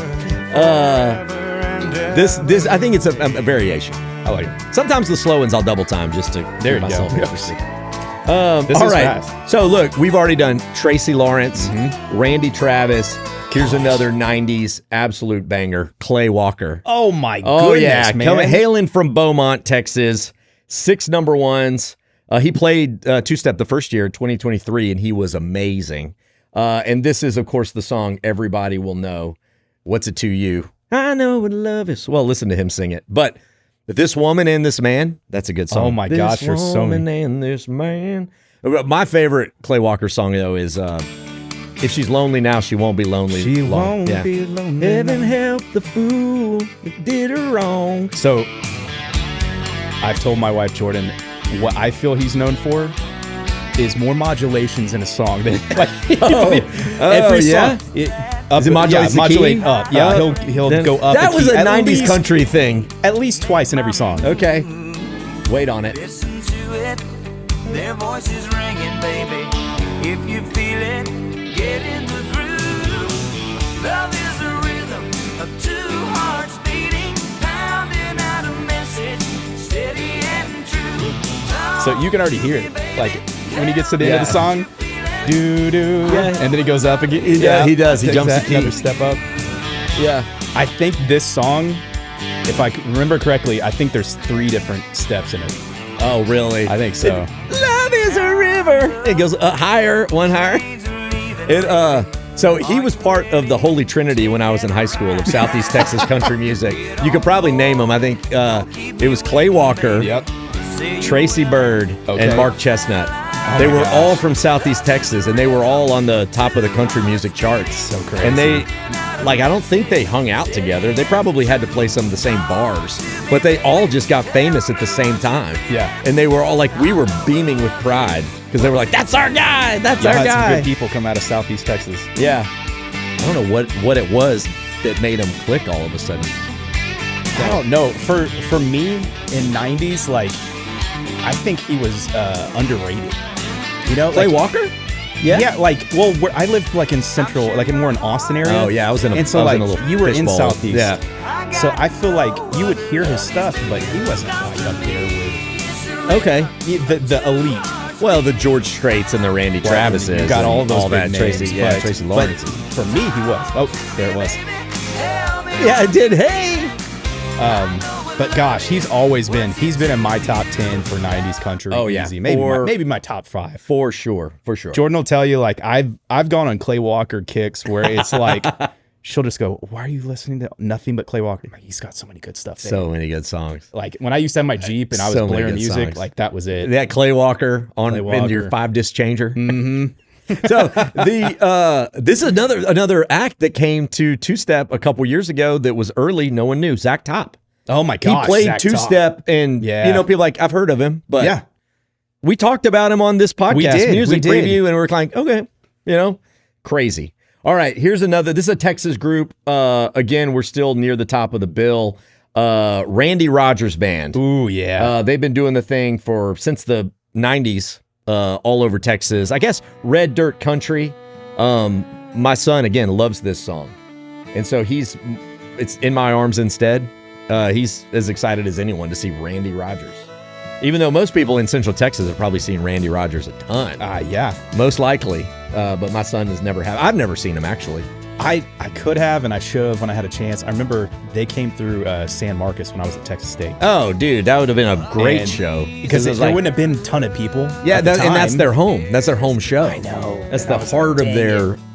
This I think it's a variation. I like it. Sometimes the slow ones I'll double time just to There give you myself go. interesting. This All is right. fast. So look, we've already done Tracy Lawrence, Randy Travis. Here's another 90s absolute banger, Clay Walker. Oh my Oh goodness, yeah, man. hailing from Beaumont, Texas. 6 number ones. He played two-step the first year, 2023, and he was amazing. And this is, of course, the song everybody will know. What's it to you? I know what love is. Well, listen to him sing it. But This Woman and This Man, that's a good song. Oh my gosh, there's so Woman many. and This Man. My favorite Clay Walker song, though, is If She's Lonely Now, She Won't Be Lonely. She Long. won't Yeah. be lonely. Heaven help the fool that did her wrong. So, I've told my wife Jordan what I feel he's known for is more modulations in a song than like every yeah? song. Up, Does he modulate the modulate key? up. Yeah, he'll Then- go up. That a was key a at 90s least- country thing. At least twice in every song. Okay. Wait on it. Listen to it, their voices ringing, baby. If you feel it, get in the groove. Love is a rhythm of two hearts beating, pounding out a message, steady and true. So you can already hear it. Like when he gets to the end Yeah. of the song, doo doo, Yeah. and then he goes up again. Yeah, he does. He takes jumps that the key. another step up. Yeah. I think this song, if I remember correctly, I think there's 3 different steps in it. Oh, really? I think so. Love is a river. It goes higher, one higher. So he was part of the Holy Trinity when I was in high school of Southeast Texas country music. You could probably name them. I think it was Clay Walker, Yep. Tracy Byrd, Okay. and Mark Chestnut. Oh They my were gosh. all from Southeast Texas, and they were all on the top of the country music charts. So crazy. And they, I don't think they hung out together. They probably had to play some of the same bars, but they all just got famous at the same time. Yeah. And they were all like, we were beaming with pride because they were like, that's our guy. That's You our had some guy. good people come out of Southeast Texas. Yeah. I don't know what it was that made them click all of a sudden. I don't know. For me in 90s, like I think he was underrated. You know, Clay like, Walker? Yeah, like I lived like in central, like in more in Austin area. Oh, yeah, I was in a- and so I was like in a little you were in fishbowl. Southeast. Yeah. So I feel like you would hear his stuff, but he wasn't like up there with Okay. the elite. Well, the George Straits and the Randy Travises. You got all and those all that. big Tracy, names, yeah, but- Tracy but Lawrence. for me, he was. Oh, there it was. Yeah, I did. Hey. But gosh, he's been in my top 10 for 90s country. Oh, yeah. Easy. Maybe Or- maybe my top 5. For sure. Jordan will tell you, like I've gone on Clay Walker kicks where it's like she'll just go, "Why are you listening to nothing but Clay Walker?" I'm like, he's got so many good stuff. There. So many good songs. Like when I used to have my Jeep and I was So many blaring good music, songs. like that was it. That Clay Walker on Clay in your Walker. 5-disc changer. Mm-hmm. So this is another act that came to two-step a couple years ago that was early. No one knew. Zach Top. Oh my He gosh, played Zach two-step, and Yeah. people like I've heard of him, but Yeah. we talked about him on this podcast, We did, music we did. preview, and we're like, okay, crazy. All right, here's another. This is a Texas group. Again, we're still near the top of the bill. Randy Rogers Band. Ooh yeah. They've been doing the thing since the 90s, all over Texas. I guess Red Dirt Country. My son, again, loves this song. And so it's In My Arms Instead. He's as excited as anyone to see Randy Rogers. Even though most people in Central Texas have probably seen Randy Rogers a ton. Yeah. Most likely. But my son has never had. I've never seen him, actually. I could have and I should have when I had a chance. I remember they came through San Marcos when I was at Texas State. Oh, dude, that would have been a great And- show. Because it was there like- wouldn't have been a ton of people. Yeah, at the and that's time. their home. That's their home show. I know. That's And I the was heart like, of dang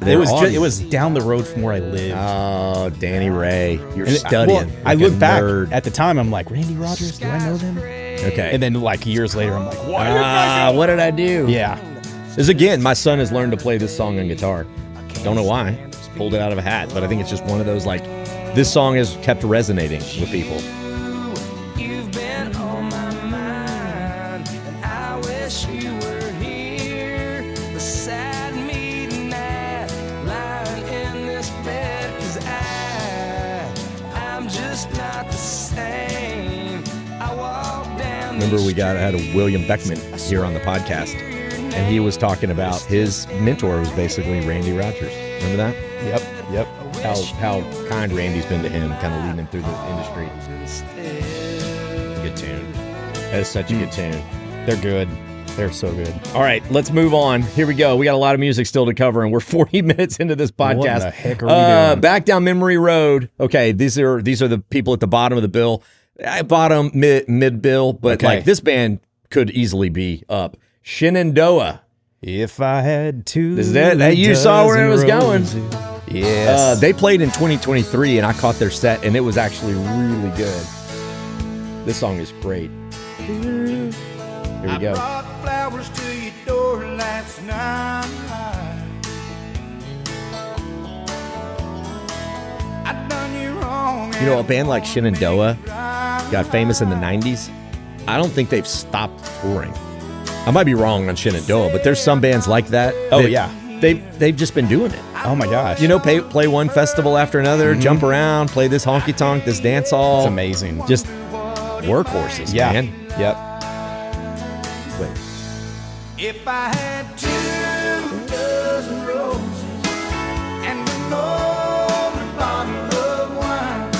their It was audience. it was down the road from where I lived. Oh, Danny Ray, you're And studying. I like look a back nerd. at the time. I'm like, Randy Rogers. Do I know them? Okay. And then like years later, I'm like, what? What did I do? Yeah. This again, my son has learned to play this song on guitar. Don't know why. Just pulled it out of a hat, but I think it's just one of those like, this song has kept resonating with people. You've been on my mind, and I wish you were here beside me tonight, lying in this bed, 'cause I'm just not the same. I Remember, we had a William Beckman here on the podcast, and he was talking about his mentor was basically Randy Rogers. Remember that? Yep. How kind Randy's been to him, kind of leading him through the industry. Good tune. That is such a good tune. They're good. They're so good. All right, let's move on. Here we go. We got a lot of music still to cover, and we're 40 minutes into this podcast. What the heck are we doing? Back down memory road. Okay, these are the people at the bottom of the bill. Bottom, mid bill, but Okay. like this band could easily be up. Shenandoah. If I had to. Is that you saw where it was going? Yes. They played in 2023, and I caught their set, and it was actually really good. This song is great. Here we go. I brought flowers to your door last night. I done you wrong. You know, a band like Shenandoah got famous in the 90s. I don't think they've stopped touring. I might be wrong on Shenandoah, but there's some bands like that. Oh, that yeah. They've just been doing it. Oh my gosh. You know, play one festival after another, jump around, play this honky-tonk, this dance hall. It's amazing. Just workhorses, Yeah. man. Yep. Wait. If I had 2 dozen roses and an older bottle of wine,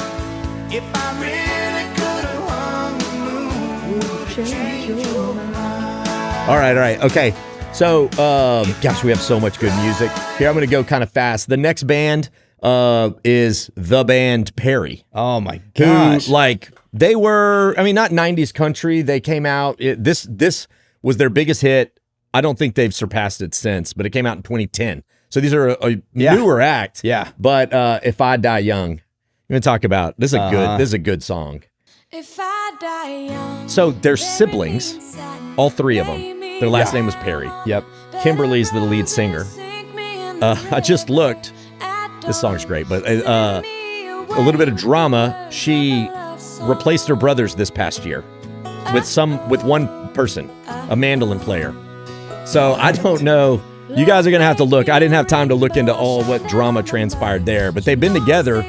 if I really could have hung the moon, would it change your mind? All right. Okay. So, gosh, we have so much good music. Here, I'm going to go kind of fast. The next band is the band Perry. Oh my Who, gosh. they were, I mean, not 90s country. They came out, this was their biggest hit. I don't think they've surpassed it since, but it came out in 2010. So these are a newer act. Yeah. But If I Die Young, I'm going to talk about, this is a good song. If I die young, So their siblings, all 3 of them, their last name was Perry. Yep. Kimberly's the lead singer. I just looked. This song's great, but a little bit of drama. She replaced her brothers this past year with one person, a mandolin player. So I don't know. You guys are gonna have to look. I didn't have time to look into all what drama transpired there, but they've been together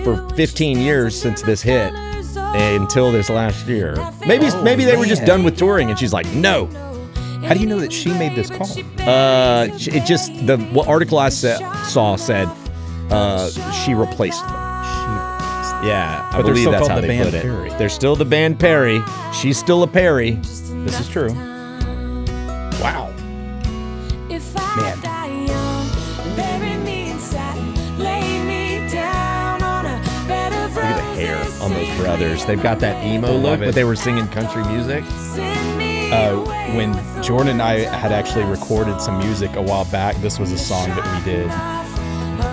for 15 years since this hit until this last year. Maybe they were just done with touring, and she's like, no. How do you know that she made this call? It just what article I saw said she replaced them. Yeah, I But they're believe still that's called how the they band put it. Perry. They're still the band Perry. She's still a Perry. This is true. Wow. if I Man. die young, bury me in satin, lay me down on a bed of Look at the hair on those brothers. They've got that emo look, it. but they were singing country music. When Jordan and I had actually recorded some music a while back, this was a song that we did.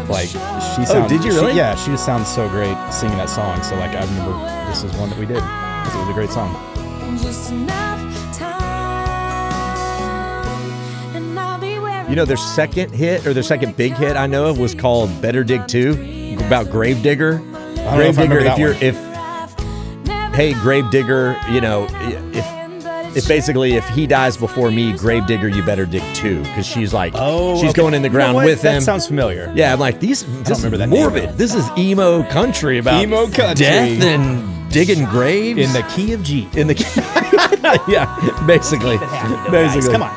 Like, she sounded, did you really? Yeah, she just sounds so great singing that song. So, like, I remember this is one that we did because it was a great song. Just enough time, and I'll be wearing You know, their second hit, or their second big hit I know of, was called Better Dig 2, about Gravedigger. I don't know if I remember that one. Hey, Gravedigger, you know, if basically if he dies before me, Gravedigger, you better dig 2, because she's like, she's okay. going in the You know ground what? with him. That sounds familiar. Yeah, I'm like, this is remember that name, morbid. though. This is emo country about Emo country. death and digging graves. In the key of G. In the yeah, basically. Guys, come on.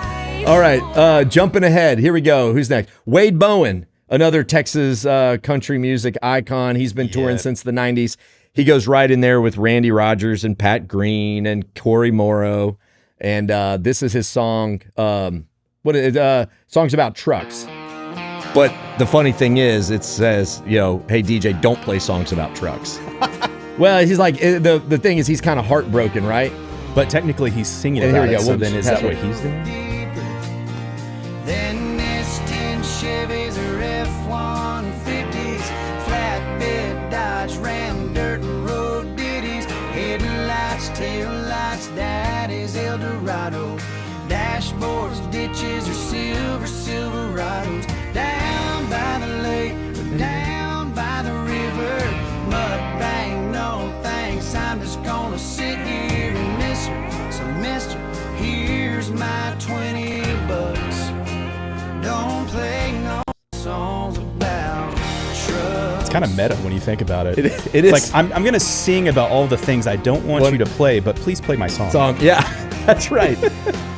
All right, jumping ahead. Here we go. Who's next? Wade Bowen, another Texas country music icon. He's been touring since the 90s. He goes right in there with Randy Rogers and Pat Green and Corey Morrow. And this is his song. Songs about trucks. But the funny thing is, it says, you know, hey, DJ, don't play songs about trucks. Well, he's like, the thing is, he's kind of heartbroken, right? But technically, he's singing And about here we it. go. So We'll then is pass that what it. he's doing? Then there's 10 Chevys or F-150s, flatbed Dodge Ram, dirt road ditties, headlights, taillights, daddy's Eldorado, dashboards, ditches, or silver Silverados, down by the lake, or down by the river, mud bang, no thanks, I'm just gonna sit here and miss her. So mister, here's my 20 bucks. Don't play no songs about trucks. kind of meta when you think about it. It is. Like, I'm going to sing about all the things I don't want you to play, but please play my song. Yeah, that's right.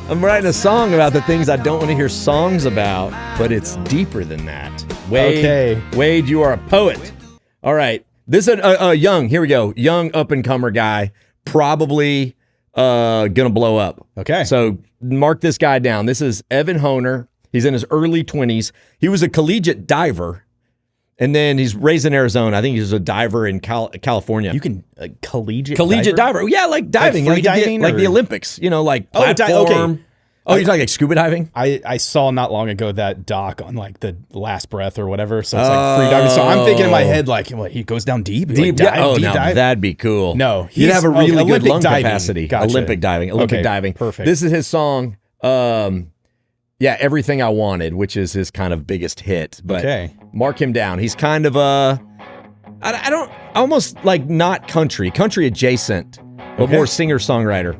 I'm writing a song about the things I don't want to hear songs about, but it's deeper than that. Wade, you are a poet. All right. This is a young, here we go, young up-and-comer guy, probably going to blow up. Okay. So mark this guy down. This is Evan Honer. He's in his early 20s. He was a collegiate diver, and then he's raised in Arizona. I think he was a diver in California. You can collegiate diver? Yeah, like diving. Like free diving? Like the Olympics, like platform. Okay. Oh, you're talking like scuba diving? I saw not long ago that doc on like the Last Breath or whatever. So it's like free diving. So I'm thinking in my head, like, what, he goes down deep? Deep dive? That'd be cool. No. You'd have a really good lung diving. capacity. Gotcha. Olympic diving. Perfect. This is his song, Everything I Wanted, which is his kind of biggest hit. But mark him down. He's kind of almost like not country adjacent, but more singer-songwriter.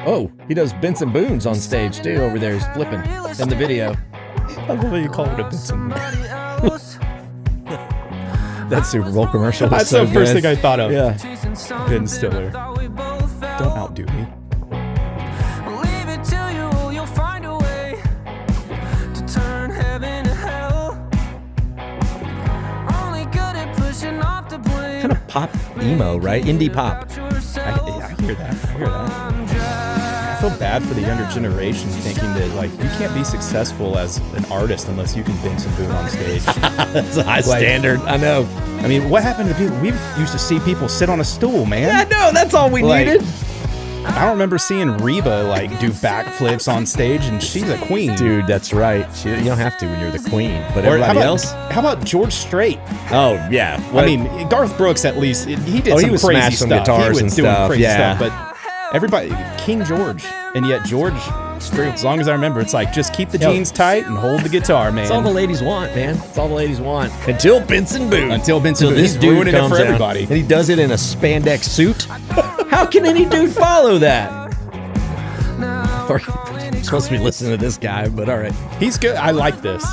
Oh, he does Benson Boone's on stage too over there. He's flipping in the video. I love how you call it a Benson. That Super Bowl commercial was That's so the first good. thing I thought of. Yeah. Ben Stiller. Don't outdo me. Leave it to you, you'll find a way to turn heaven to hell. Only good at pushing off the blame. Kind of pop emo, right? Indie pop. I hear that. I feel bad for the younger generation thinking that, like, you can't be successful as an artist unless you can Benson Boone on stage. That's a high standard. I know. I mean, what happened to people? We used to see people sit on a stool, man. Yeah, no, that's all we needed. I don't remember seeing Reba, like, do backflips on stage, and she's a queen. Dude, that's right. You don't have to when you're the queen. But Or everybody else? How about George Strait? Oh, yeah. I mean, Garth Brooks, at least, he did some was crazy smash some stuff. guitars He and was doing stuff, crazy yeah. stuff, but everybody, King George, and yet George Strait, as long as I remember, it's like, just keep the jeans tight and hold the guitar, man. That's all the ladies want, man. That's all the ladies want. Until Benson Boone. Until Benson Boone. This He's dude ruining it comes for out, everybody. and he does it in a spandex suit. How can any dude follow that? Or, you're supposed to be listening to this guy, but all right. He's good. I like this.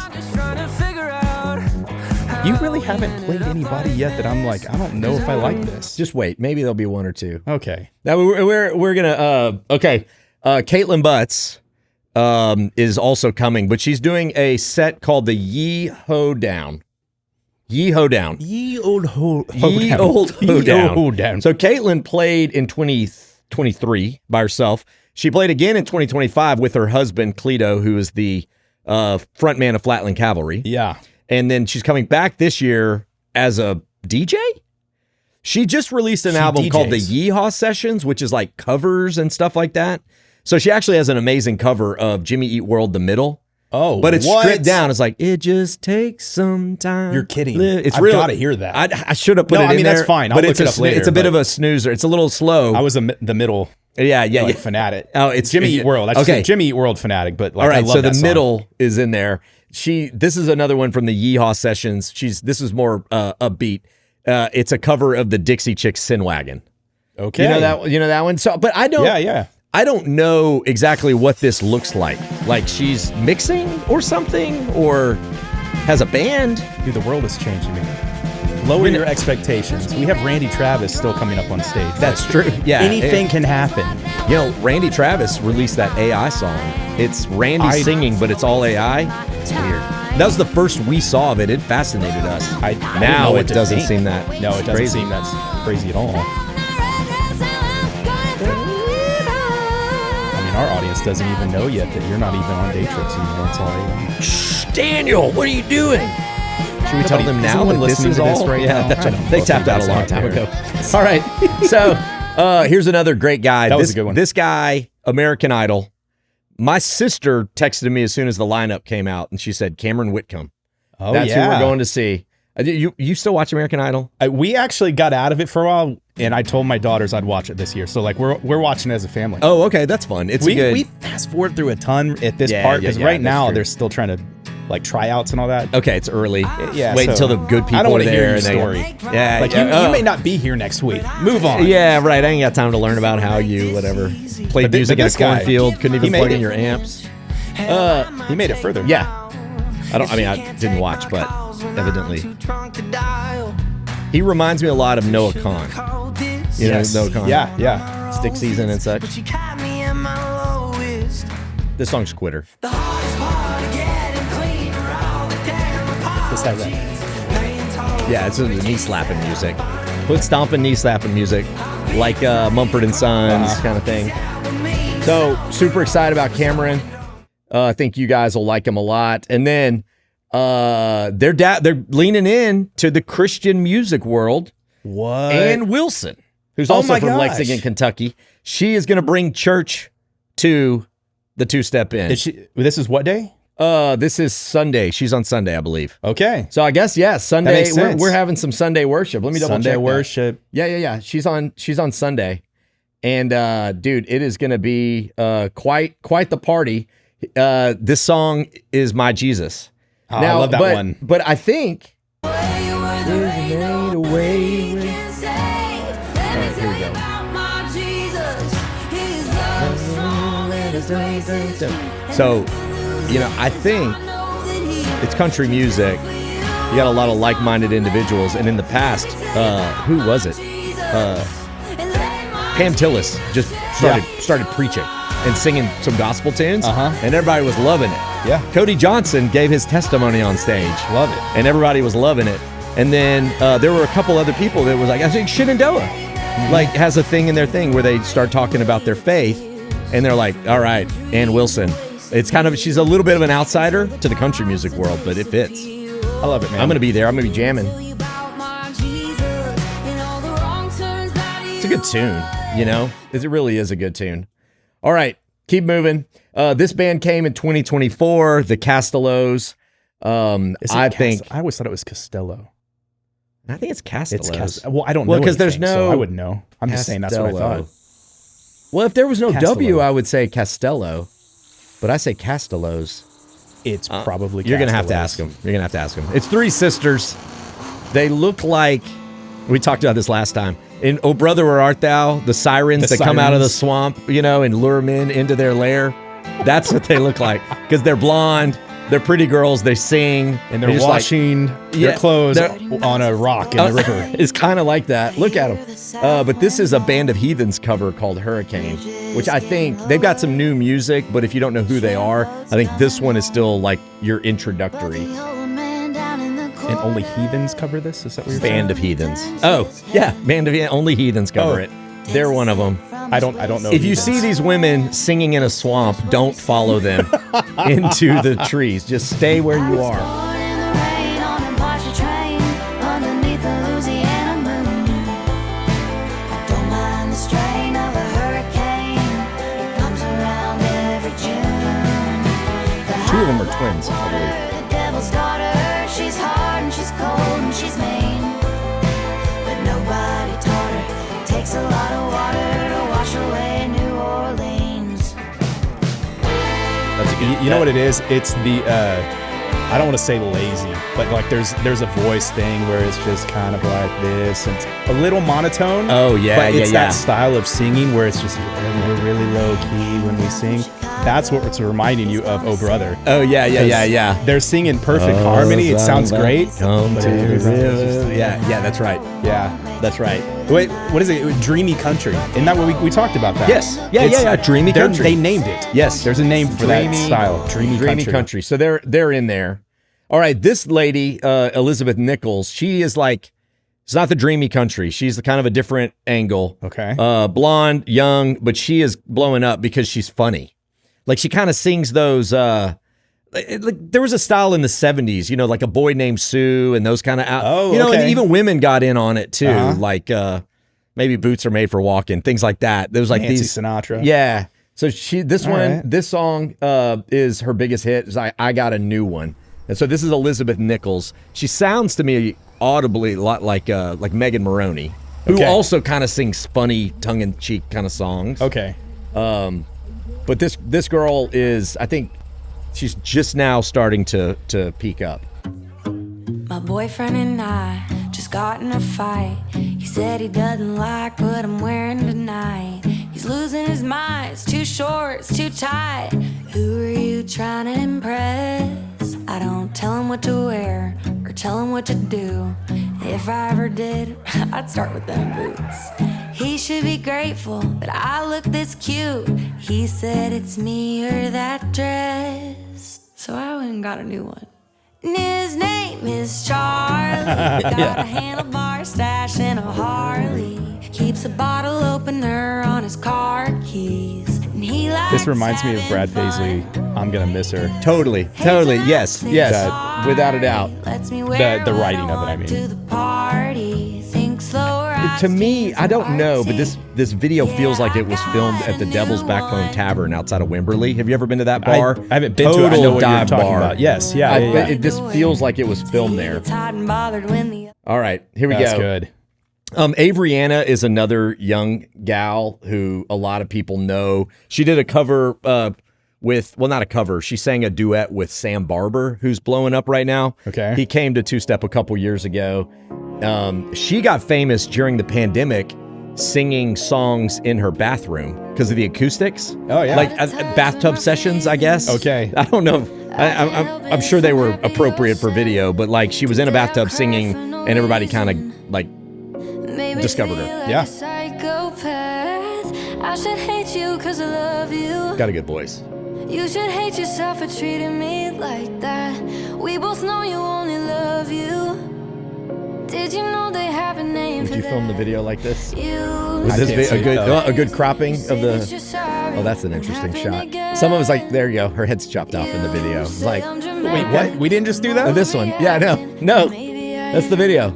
You really haven't played anybody yet that I'm like, I don't know if I like this. Just wait. Maybe there'll be one or two. Okay. Now we're gonna Caitlin Butts is also coming, but she's doing a set called the Ye Ho Down. Ye Ho Down. Ye old ho down. So Caitlin played in 2023 by herself. She played again in 2025 with her husband Cleto, who is the frontman of Flatland Cavalry. Yeah. And then she's coming back this year as a DJ. She just released an album called the Yeehaw Sessions, which is like covers and stuff like that. So she actually has an amazing cover of Jimmy Eat World, The Middle. Oh, but it's stripped down. It's like, it just takes some time. You're kidding. It's I've real. got to hear that. I should have put it in there. that's fine. I'll look it up later. It's a bit of a snoozer. It's a little slow. I was the middle. Yeah. Fanatic. Oh, it's Jimmy Eat World. I just said Jimmy Eat World fanatic, but like, all right. I love So that the song. middle is in there. This is another one from the Yeehaw Sessions. This is more upbeat. It's a cover of the Dixie Chicks Sin Wagon. Okay. You know that one. So, but I don't. Yeah. I don't know exactly what this looks like. Like she's mixing or something, or has a band. Dude, the world is changing, man. Lower your expectations. We have Randy Travis still coming up on stage. That's true. Yeah. Anything can happen. You know, Randy Travis released that AI song. It's Randy singing, but it's all AI. It's weird. That was the first we saw of it. It fascinated us. Now it doesn't seem that. No, it doesn't seem that's crazy at all. I mean, our audience doesn't even know yet that you're not even on day trips anymore. It's all AI. Shh, Daniel, what are you doing? Should we tell them now that this is all? Yeah, that's right. They tapped out a long time ago. All right. So here's another great guy. That was a good one. This guy, American Idol. My sister texted me as soon as the lineup came out, and she said, Cameron Whitcomb. Oh, That's who we're going to see. You still watch American Idol? We actually got out of it for a while, and I told my daughters I'd watch it this year. So like we're watching it as a family. Oh, okay, that's fun. It's good. We fast forward through a ton at this part because right now they're still trying to like tryouts and all that. Okay, it's early. Yeah, wait until the good people I don't are want to there. hear your and story. Yeah, like you may not be here next week. Move on. Yeah, right. I ain't got time to learn about how you played music in a cornfield. Couldn't even plug in your amps. He made it further. Yeah. I didn't watch, but evidently. He reminds me a lot of Noah Kahn. You know Noah Kahn? Yeah. Stick Season and such. This song's Quitter. Just have that. Yeah, it's knee slapping music. Foot stomping, knee slapping music, like Mumford & Sons kind of thing. So super excited about Cameron. I think you guys will like him a lot. And then they're leaning in to the Christian music world. What? Ann Wilson, who's also from Lexington, Kentucky. She is going to bring church to the Two-Step Inn. This is what day? This is Sunday. She's on Sunday, I believe. Okay. So I guess, Sunday. That makes sense. We're having some Sunday worship. Let me double check. Sunday worship. Yeah. She's on Sunday. And dude, it is going to be quite the party. This song is My Jesus. Oh, now, I love that one. But I think so, I think it's country music. You got a lot of like-minded individuals, and in the past, who was it? Pam Tillis just started preaching and singing some gospel tunes, and everybody was loving it. Yeah. Cody Johnson gave his testimony on stage. Love it. And everybody was loving it. And then there were a couple other people that was like, I think Shenandoah has a thing in their thing where they start talking about their faith, and they're like, all right, Ann Wilson. It's kind of, she's a little bit of an outsider to the country music world, but it fits. I love it, man. I'm going to be there. I'm going to be jamming. It's a good tune, It really is a good tune. All right, keep moving. This band came in 2024, the Castellos. I always thought it was Costello. I think it's Castellos. Well, I don't know. Well, because there's so I wouldn't know. I'm just saying that's what I thought. Well, if there was no Castello. W, I would say Castello, but I say Castellos. It's probably You're going to have to ask them. It's three sisters. They look like, we talked about this last time. In Oh Brother, Where Art Thou? The sirens that come out of the swamp, and lure men into their lair. That's what they look like. Because they're blonde, they're pretty girls, they sing. And they're washing their clothes on a rock in the river. It's kind of like that. Look at them. But this is a Band of Heathens cover called Hurricane, which I think, they've got some new music, but if you don't know who they are, I think this one is still like your introductory. And only heathens cover this? Is that what you're saying? Band of Heathens. Oh, yeah. Only heathens cover it. They're one of them. I don't know. If you see these women singing in a swamp, don't follow them into the trees. Just stay where you are. Two of them are twins, I believe. She's hard and she's cold and she's mean, but nobody taught her. Takes a lot of water to wash away New Orleans. You know what it is? It's the I don't want to say lazy, but like there's a voice thing where it's just kind of like this and it's a little monotone. Oh yeah, but it's that style of singing where it's just we're really low key when we sing. That's what it's reminding you of Oh Brother. Oh yeah. They're singing perfect harmony. It sounds great. Yeah, that's right. Yeah, that's right. Wait, what is it? Dreamy country. Isn't that what we talked about that? Yes. Yeah. Dreamy country. They named it. Yes. There's a name for that style. Dreamy country. So they're in there. All right. This lady, Elizabeth Nichols, she is like, it's not the dreamy country. She's the kind of a different angle. Okay. Blonde, young, but she is blowing up because she's funny. Like she kind of sings those, like there was a style in the 70s, like A Boy Named Sue and those kind of, and even women got in on it too. Like maybe Boots Are Made for Walking, things like that. There was like Nancy these Sinatra. Yeah. So this song is her biggest hit. Is I Got a New One. And so this is Elizabeth Nichols. She sounds to me audibly a lot like Megan Maroney, who also kind of sings funny tongue-in-cheek kind of songs. Okay. But this girl is, I think, she's just now starting to peak up. My boyfriend and I just got in a fight. He said he doesn't like what I'm wearing tonight. He's losing his mind, it's too short, it's too tight. Who are you trying to impress? I don't tell him what to wear or tell him what to do. If I ever did, I'd start with them boots. He should be grateful that I look this cute. He said it's me or that dress. So I went and got a new one. And his name is Charlie. Got a handlebar stash and a Harley. Keeps a bottle opener on his car keys. And he likes This reminds me of having Brad fun. Paisley. I'm gonna miss her. Totally. Yes. Without a doubt. Lets me wear The what writing of it, I want mean. to the party. Thinks low To me, I don't know, but this video feels like it was filmed at the Devil's Backbone Tavern outside of Wimberley. Have you ever been to that bar? I haven't been to it. I know what you're dive talking bar. about. Yes, yeah. This feels like it was filmed there. All right, here we That's go. good. Avriana is another young gal who a lot of people know. She did a cover not a cover. She sang a duet with Sam Barber, who's blowing up right now. Okay. He came to Two Step a couple years ago. She got famous during the pandemic singing songs in her bathroom because of the acoustics. Oh, yeah. Like bathtub sessions, I guess. Okay. I don't know. I'm sure they were appropriate for video, but like she was in a bathtub singing and everybody kind of like discovered her. Yeah. I should hate you 'cause I love you. Got a good voice. You should hate yourself for treating me like that. We both know you only love you. Did you know they have a name Would for you film the that? video like this? You Was I this can't see it, though. a good cropping of say that the? you're sorry Oh, that's an interesting when shot. happened Some of us like, there you go. Her head's chopped off in the video. You It's say like, I'm wait, dramatic. what? We didn't just do that? This one? Yeah, no, that's the video.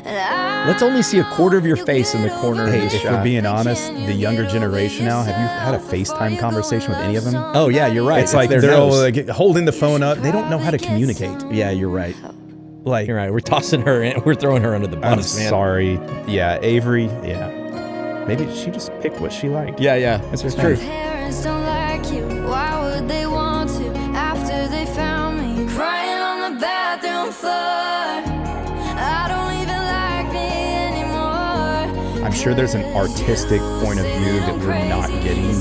Let's only see a quarter of your face in the corner of Hey, this if we're shot. being honest, the younger generation now, have you had a FaceTime conversation with any of them? Oh yeah, you're right. It's like their they're all nose. like holding the phone up. They don't know how to communicate. Yeah, you're right. Like, You're right. We're tossing her in. We're throwing her under the I'm bus, man. sorry. Yeah, Avery. Yeah. Maybe she just picked what she liked. Yeah. That's her It's thing. true. Parents don't like you. Why would they want to after they found me crying on the bathroom floor? I don't even like me anymore. I'm sure there's an artistic point of view that we're not getting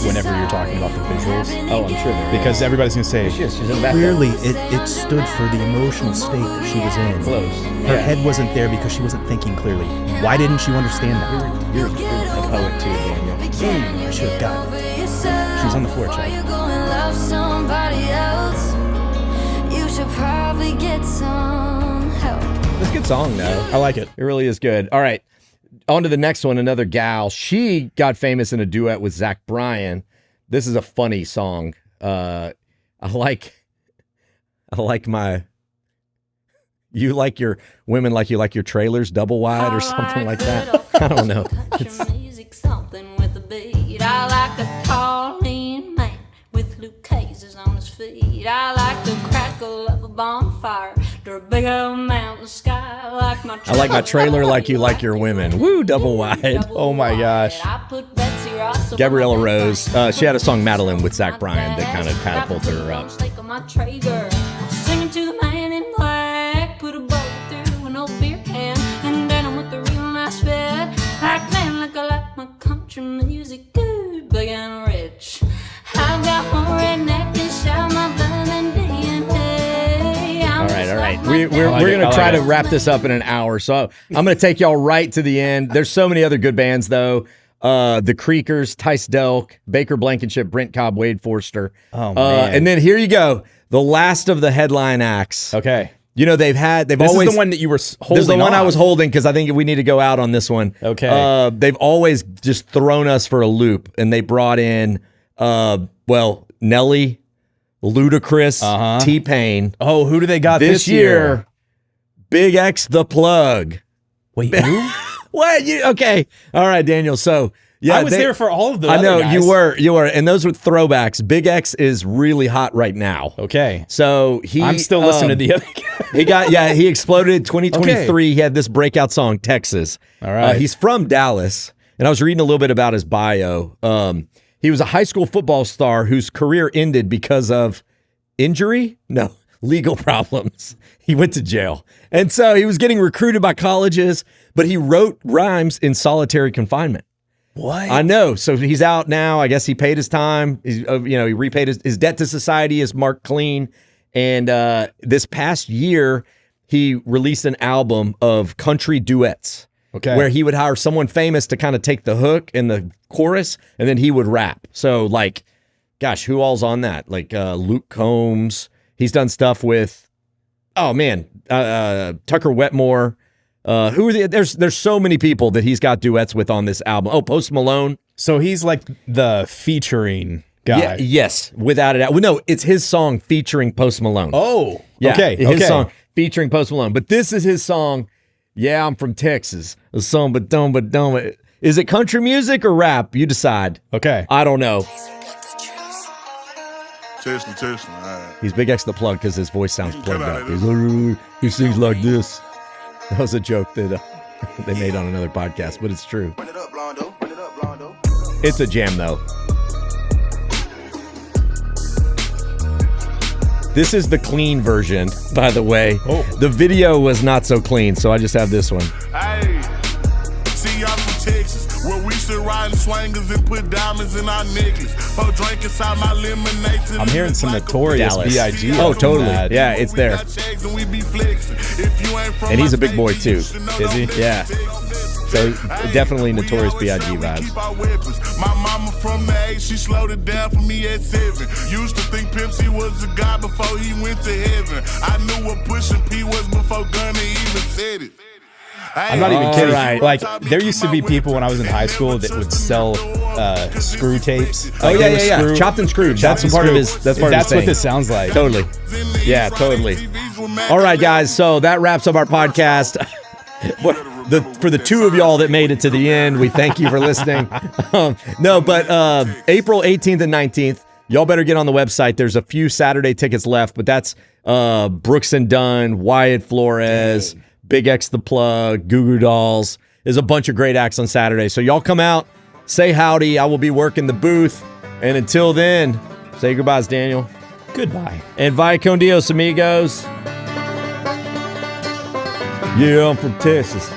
whenever you're talking about the visuals. Oh, I'm sure there is. Because everybody's going to say, She's in the bathtub. Clearly, it stood for the emotional state that she was in. Close. Her head wasn't there because she wasn't thinking clearly. Why didn't you understand that? You're a poet too, Daniel. I should have gotten it. she's on the floor, Chad. You go and love somebody else. You should probably get some help. It's a good song, though. I like it. It really is good. All right. On to the next one. Another gal. She got famous in a duet with Zach Bryan. This is a funny song. I like my. You like your women like you like your trailers double wide or something like that. I don't know. Country music, something with a beat. I like a tall, lean man with Luke cases on his feet. I like the crackle of a bonfire to a big old mountain sky. I like my trailer like you like your women. Woo, double wide. Oh my gosh. I put Betsy Ross Gabriella Rose. She had a song Madeline with Zach Bryan that kind of catapulted her up. Singing to the man in black, put a boat through an old beer can, and then I'm with the real nice fed. Like man, like I like my country music good, big and rich. I've got more redneck and shout my blood than DNA. All right. We're going to try to wrap this up in an hour. So I'm going to take y'all right to the end. There's so many other good bands, though. The Creekers, Tice Delk, Baker Blankenship, Brent Cobb, Wade Forster. Oh, man. And then here you go. The last of the headline acts. Okay. You know, they've This always. is the one that you were holding. This is the one I on. was holding because I think we need to go out on this one. Okay. They've always just thrown us for a loop, and they brought in, Nelly, Ludacris, T-Pain. Oh, who do they got This year, Big X the Plug. Wait, who? What? Okay. All right, Daniel. So, yeah. I was there for all of the I other know, guys. you were. And those were throwbacks. Big X is really hot right now. Okay. So I'm still listening to the other guy. He exploded in 2023. Okay. He had this breakout song, Texas. All right. He's from Dallas. And I was reading a little bit about his bio. He was a high school football star whose career ended because of injury? No, legal problems. He went to jail. And so he was getting recruited by colleges, but he wrote rhymes in solitary confinement. What? I know. So he's out now. I guess he paid his time. He repaid his debt to society is marked clean. And this past year, he released an album of country duets. Okay. Where he would hire someone famous to kind of take the hook and the chorus, and then he would rap. So, like, gosh, who all's on that? Like Luke Combs. He's done stuff with, Tucker Wetmore. Who are there's so many people that he's got duets with on this album. Oh, Post Malone. So he's like the featuring guy. Yeah, yes, without a doubt. Well, no, it's his song featuring Post Malone. Oh, yeah, okay. His song featuring Post Malone. But this is his song. Yeah, I'm from Texas. A song, but don't. Is it country music or rap? You decide. Okay. I don't know. Testing. All right. He's Big X the Plug because his voice sounds plugged up. He sings like this. That was a joke that they made on another podcast, but it's true. Run it up, Blondo. It's a jam, though. This is the clean version, by the way. Oh. The video was not so clean, so I just have this one. Hey, see, I'm from Texas, where we should ride in swangers and put diamonds in our necklace. Pour drink inside my lemonade. I'm hearing some Notorious Dallas. B.I.G. Oh, totally. That. Yeah, it's there. And he's a big boy, too. Is he? Yeah. So definitely Notorious B.I.G. vibes. My mama from the 8, she slowed it down for me at 7. Used to think Pimp C was a guy before he went to heaven. I knew what Pushin' P was before Gunna even said it. I'm not even kidding. Right. Like, there used to be people when I was in high school that would sell screw tapes. Oh, Like, yeah. Chopped and screwed. That's part of his. That's part of his what thing. this sounds like. Totally. Yeah, totally. All right, guys. So that wraps up our podcast. For the two of y'all that made it to the end, we thank you for listening. But April 18th and 19th, y'all better get on the website. There's a few Saturday tickets left, but that's Brooks and Dunn, Wyatt Flores, Big X the Plug, Goo Goo Dolls. There's a bunch of great acts on Saturday. So y'all come out, say howdy. I will be working the booth. And until then, say goodbyes, Daniel. Goodbye. And vaya con Dios, amigos. Yeah, I'm from Texas.